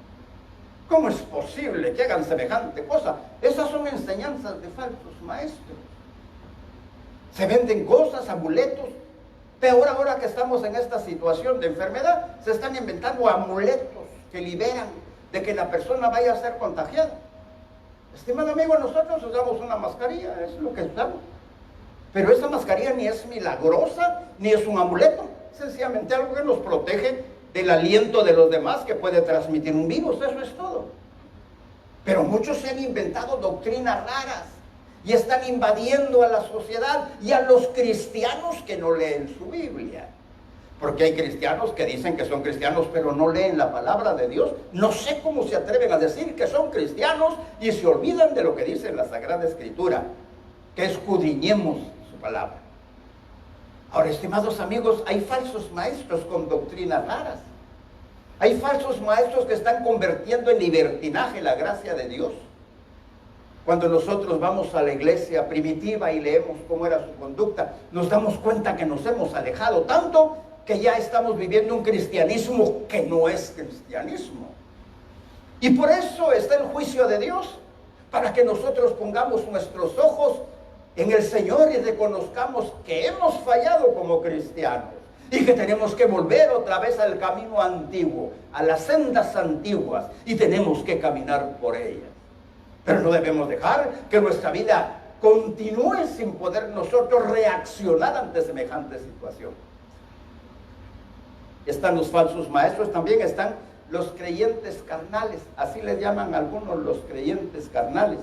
¿Cómo es posible que hagan semejante cosa? Esas son enseñanzas de falsos maestros. Se venden cosas, amuletos. Peor ahora que estamos en esta situación de enfermedad, se están inventando amuletos que liberan de que la persona vaya a ser contagiada. Estimado amigo, nosotros usamos una mascarilla, es lo que usamos. Pero esa mascarilla ni es milagrosa, ni es un amuleto. Sencillamente algo que nos protege del aliento de los demás que puede transmitir un virus, eso es todo. Pero muchos se han inventado doctrinas raras y están invadiendo a la sociedad y a los cristianos que no leen su Biblia. Porque hay cristianos que dicen que son cristianos, pero no leen la palabra de Dios. No sé cómo se atreven a decir que son cristianos y se olvidan de lo que dice la Sagrada Escritura, que escudriñemos su palabra. Ahora, estimados amigos, hay falsos maestros con doctrinas raras. Hay falsos maestros que están convirtiendo en libertinaje la gracia de Dios. Cuando nosotros vamos a la iglesia primitiva y leemos cómo era su conducta, nos damos cuenta que nos hemos alejado tanto que ya estamos viviendo un cristianismo que no es cristianismo. Y por eso está el juicio de Dios, para que nosotros pongamos nuestros ojos en el Señor y reconozcamos que hemos fallado como cristianos y que tenemos que volver otra vez al camino antiguo, a las sendas antiguas, y tenemos que caminar por ellas. Pero no debemos dejar que nuestra vida continúe sin poder nosotros reaccionar ante semejante situación. Están los falsos maestros, también están los creyentes carnales, así les llaman algunos, los creyentes carnales.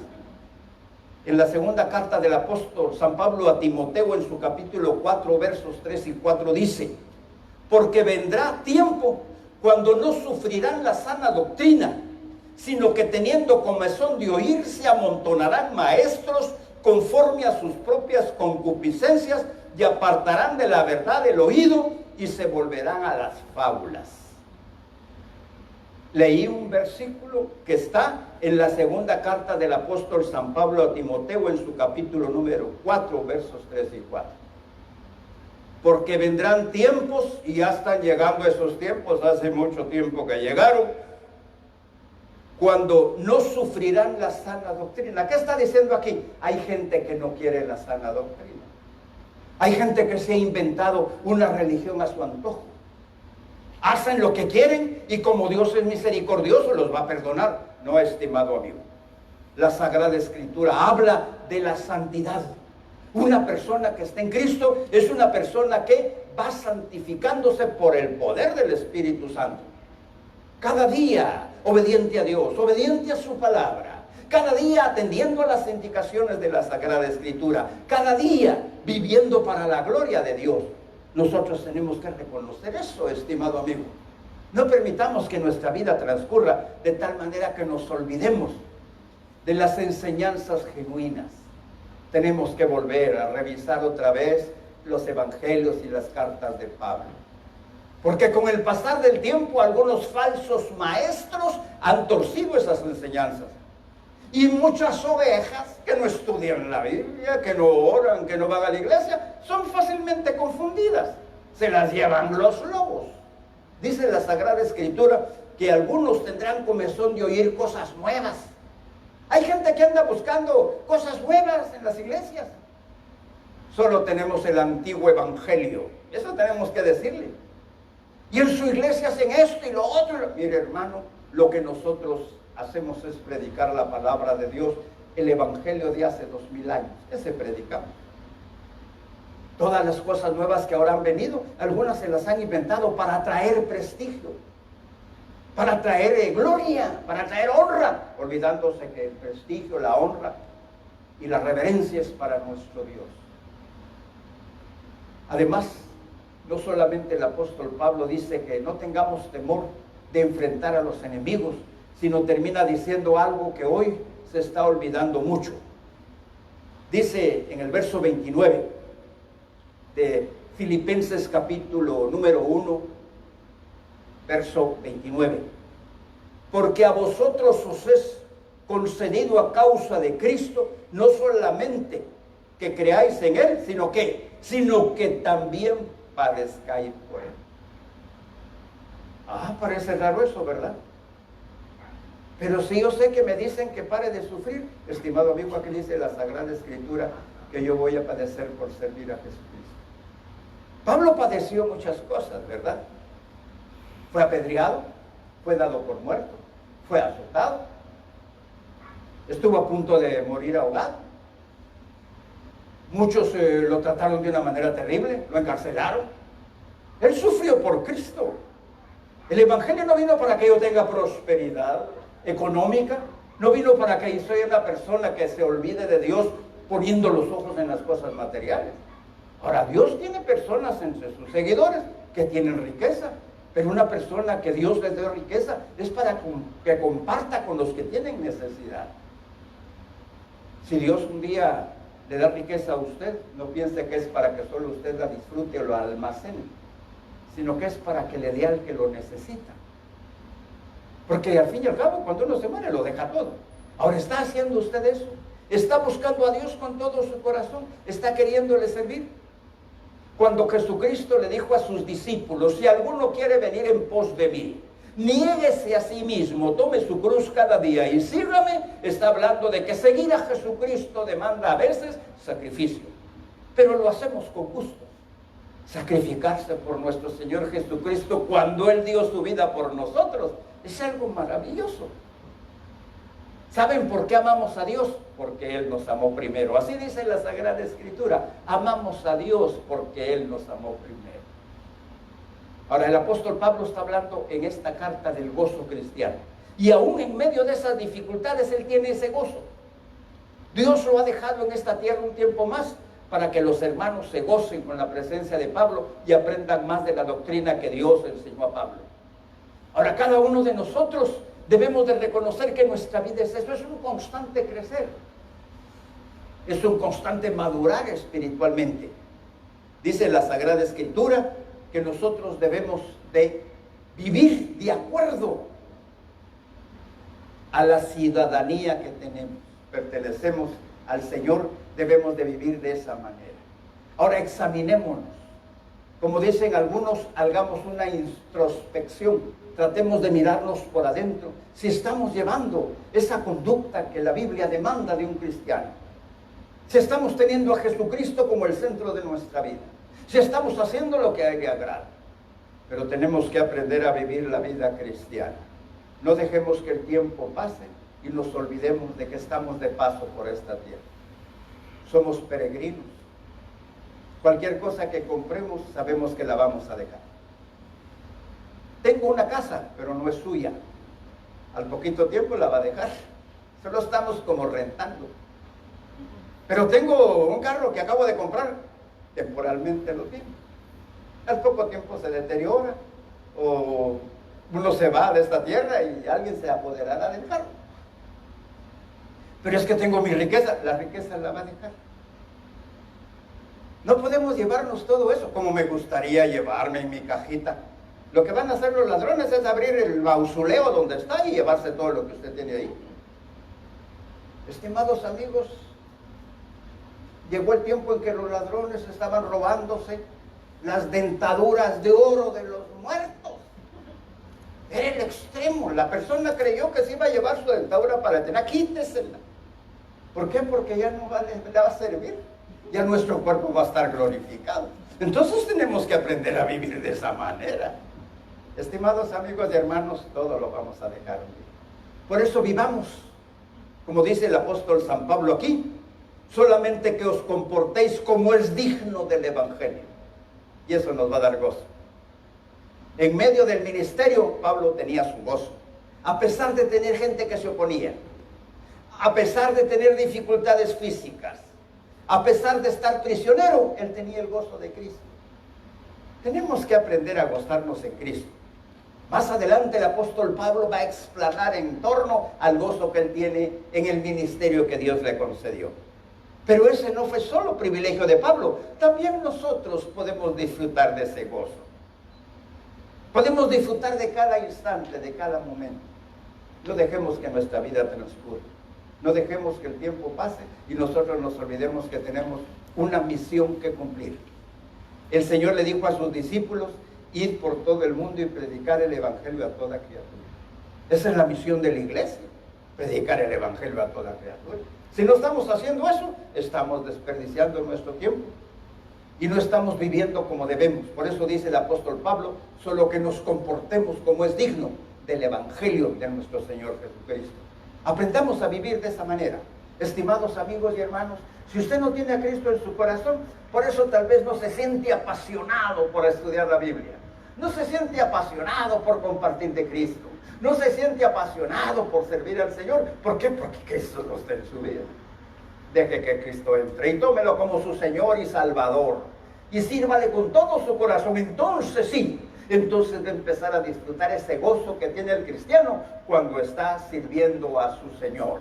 En la segunda carta del apóstol San Pablo a Timoteo, en su capítulo 4, versos 3 y 4, dice: porque vendrá tiempo cuando no sufrirán la sana doctrina, sino que teniendo comezón de oír, se amontonarán maestros conforme a sus propias concupiscencias, y apartarán de la verdad el oído y se volverán a las fábulas. Leí un versículo que está en la segunda carta del apóstol San Pablo a Timoteo, en su capítulo número 4, versos 3 y 4. Porque vendrán tiempos, y ya están llegando esos tiempos, hace mucho tiempo que llegaron, cuando no sufrirán la sana doctrina. ¿Qué está diciendo aquí? Hay gente que no quiere la sana doctrina. Hay gente que se ha inventado una religión a su antojo. Hacen lo que quieren y como Dios es misericordioso los va a perdonar. No, estimado amigo. La Sagrada Escritura habla de la santidad. Una persona que está en Cristo es una persona que va santificándose por el poder del Espíritu Santo. Cada día obediente a Dios, obediente a su palabra. Cada día atendiendo a las indicaciones de la Sagrada Escritura. Cada día viviendo para la gloria de Dios. Nosotros tenemos que reconocer eso, estimado amigo. No permitamos que nuestra vida transcurra de tal manera que nos olvidemos de las enseñanzas genuinas. Tenemos que volver a revisar otra vez los evangelios y las cartas de Pablo. Porque con el pasar del tiempo algunos falsos maestros han torcido esas enseñanzas. Y muchas ovejas que no estudian la Biblia, que no oran, que no van a la iglesia, son fácilmente confundidas. Se las llevan los lobos. Dice la Sagrada Escritura que algunos tendrán comezón de oír cosas nuevas. Hay gente que anda buscando cosas nuevas en las iglesias. Solo tenemos el antiguo evangelio. Eso tenemos que decirle. Y en su iglesia hacen esto y lo otro. Mire, hermano, lo que nosotros hacemos es predicar la palabra de Dios, el evangelio de hace 2000 años. Ese predicamos. Todas las cosas nuevas que ahora han venido, algunas se las han inventado para traer prestigio, para traer gloria, para traer honra, olvidándose que el prestigio, la honra y la reverencia es para nuestro Dios. Además, no solamente el apóstol Pablo dice que no tengamos temor de enfrentar a los enemigos, sino termina diciendo algo que hoy se está olvidando mucho. Dice en el verso 29 de Filipenses capítulo número 1, verso 29. Porque a vosotros os es concedido a causa de Cristo, no solamente que creáis en Él, sino que también padezcáis por Él. Parece raro eso, ¿verdad? Pero si yo sé que me dicen que pare de sufrir, estimado amigo, aquí dice la Sagrada Escritura que yo voy a padecer por servir a Jesucristo. Pablo padeció muchas cosas, ¿verdad? Fue apedreado, fue dado por muerto, fue azotado, estuvo a punto de morir ahogado. Muchos lo trataron de una manera terrible, lo encarcelaron. Él sufrió por Cristo. El evangelio no vino para que yo tenga prosperidad económica, no vino para que yo sea una persona que se olvide de Dios poniendo los ojos en las cosas materiales. Ahora, Dios tiene personas entre sus seguidores que tienen riqueza, pero una persona que Dios les dé riqueza es para que comparta con los que tienen necesidad. Si Dios un día le da riqueza a usted, no piense que es para que solo usted la disfrute o lo almacene, sino que es para que le dé al que lo necesita. Porque al fin y al cabo, cuando uno se muere, lo deja todo. Ahora, ¿está haciendo usted eso? ¿Está buscando a Dios con todo su corazón? ¿Está queriéndole servir? Cuando Jesucristo le dijo a sus discípulos, si alguno quiere venir en pos de mí, niéguese a sí mismo, tome su cruz cada día y sígame, está hablando de que seguir a Jesucristo demanda a veces sacrificio, pero lo hacemos con gusto. Sacrificarse por nuestro Señor Jesucristo cuando Él dio su vida por nosotros es algo maravilloso. ¿Saben por qué amamos a Dios? Porque Él nos amó primero. Así dice la Sagrada Escritura, amamos a Dios porque Él nos amó primero. Ahora el apóstol Pablo está hablando en esta carta del gozo cristiano. Y aún en medio de esas dificultades Él tiene ese gozo. Dios lo ha dejado en esta tierra un tiempo más para que los hermanos se gocen con la presencia de Pablo y aprendan más de la doctrina que Dios enseñó a Pablo. Ahora cada uno de nosotros debemos de reconocer que nuestra vida es eso, es un constante crecer. Es un constante madurar espiritualmente. Dice la Sagrada Escritura que nosotros debemos de vivir de acuerdo a la ciudadanía que tenemos. Pertenecemos al Señor, debemos de vivir de esa manera. Ahora examinémonos. Como dicen algunos, hagamos una introspección. Tratemos de mirarnos por adentro. Si estamos llevando esa conducta que la Biblia demanda de un cristiano. Si estamos teniendo a Jesucristo como el centro de nuestra vida. Si estamos haciendo lo que a Él le agrada. Pero tenemos que aprender a vivir la vida cristiana. No dejemos que el tiempo pase y nos olvidemos de que estamos de paso por esta tierra. Somos peregrinos. Cualquier cosa que compremos sabemos que la vamos a dejar. Tengo una casa, pero no es suya. Al poquito tiempo la va a dejar. Solo estamos como rentando. Pero tengo un carro que acabo de comprar. Temporalmente lo tiene. Al poco tiempo se deteriora. O uno se va de esta tierra y alguien se apoderará del carro. Pero es que tengo mi riqueza. La riqueza la va a dejar. No podemos llevarnos todo eso como me gustaría llevarme en mi cajita. Lo que van a hacer los ladrones es abrir el mausoleo donde está y llevarse todo lo que usted tiene ahí. Estimados amigos, llegó el tiempo en que los ladrones estaban robándose las dentaduras de oro de los muertos. Era el extremo. La persona creyó que se iba a llevar su dentadura para tener. Quítesela. ¿Por qué? Porque ya no le va a servir. Ya nuestro cuerpo va a estar glorificado. Entonces tenemos que aprender a vivir de esa manera. Estimados amigos y hermanos, todo lo vamos a dejar un día. Por eso vivamos, como dice el apóstol San Pablo aquí, solamente que os comportéis como es digno del Evangelio. Y eso nos va a dar gozo. En medio del ministerio, Pablo tenía su gozo. A pesar de tener gente que se oponía, a pesar de tener dificultades físicas, a pesar de estar prisionero, él tenía el gozo de Cristo. Tenemos que aprender a gozarnos en Cristo. Más adelante el apóstol Pablo va a explanar en torno al gozo que él tiene en el ministerio que Dios le concedió. Pero ese no fue solo privilegio de Pablo, también nosotros podemos disfrutar de ese gozo. Podemos disfrutar de cada instante, de cada momento. No dejemos que nuestra vida transcurra. No dejemos que el tiempo pase y nosotros nos olvidemos que tenemos una misión que cumplir. El Señor le dijo a sus discípulos, id por todo el mundo y predicar el Evangelio a toda criatura. Esa es la misión de la iglesia, predicar el Evangelio a toda criatura. Si no estamos haciendo eso, estamos desperdiciando nuestro tiempo y no estamos viviendo como debemos. Por eso dice el apóstol Pablo, solo que nos comportemos como es digno del Evangelio de nuestro Señor Jesucristo. Aprendamos a vivir de esa manera. Estimados amigos y hermanos, si usted no tiene a Cristo en su corazón, por eso tal vez no se siente apasionado por estudiar la Biblia. No se siente apasionado por compartir de Cristo. No se siente apasionado por servir al Señor. ¿Por qué? Porque Cristo no está en su vida. Deje que Cristo entre y tómelo como su Señor y Salvador. Y sírvale con todo su corazón. Entonces sí, entonces de empezar a disfrutar ese gozo que tiene el cristiano cuando está sirviendo a su Señor.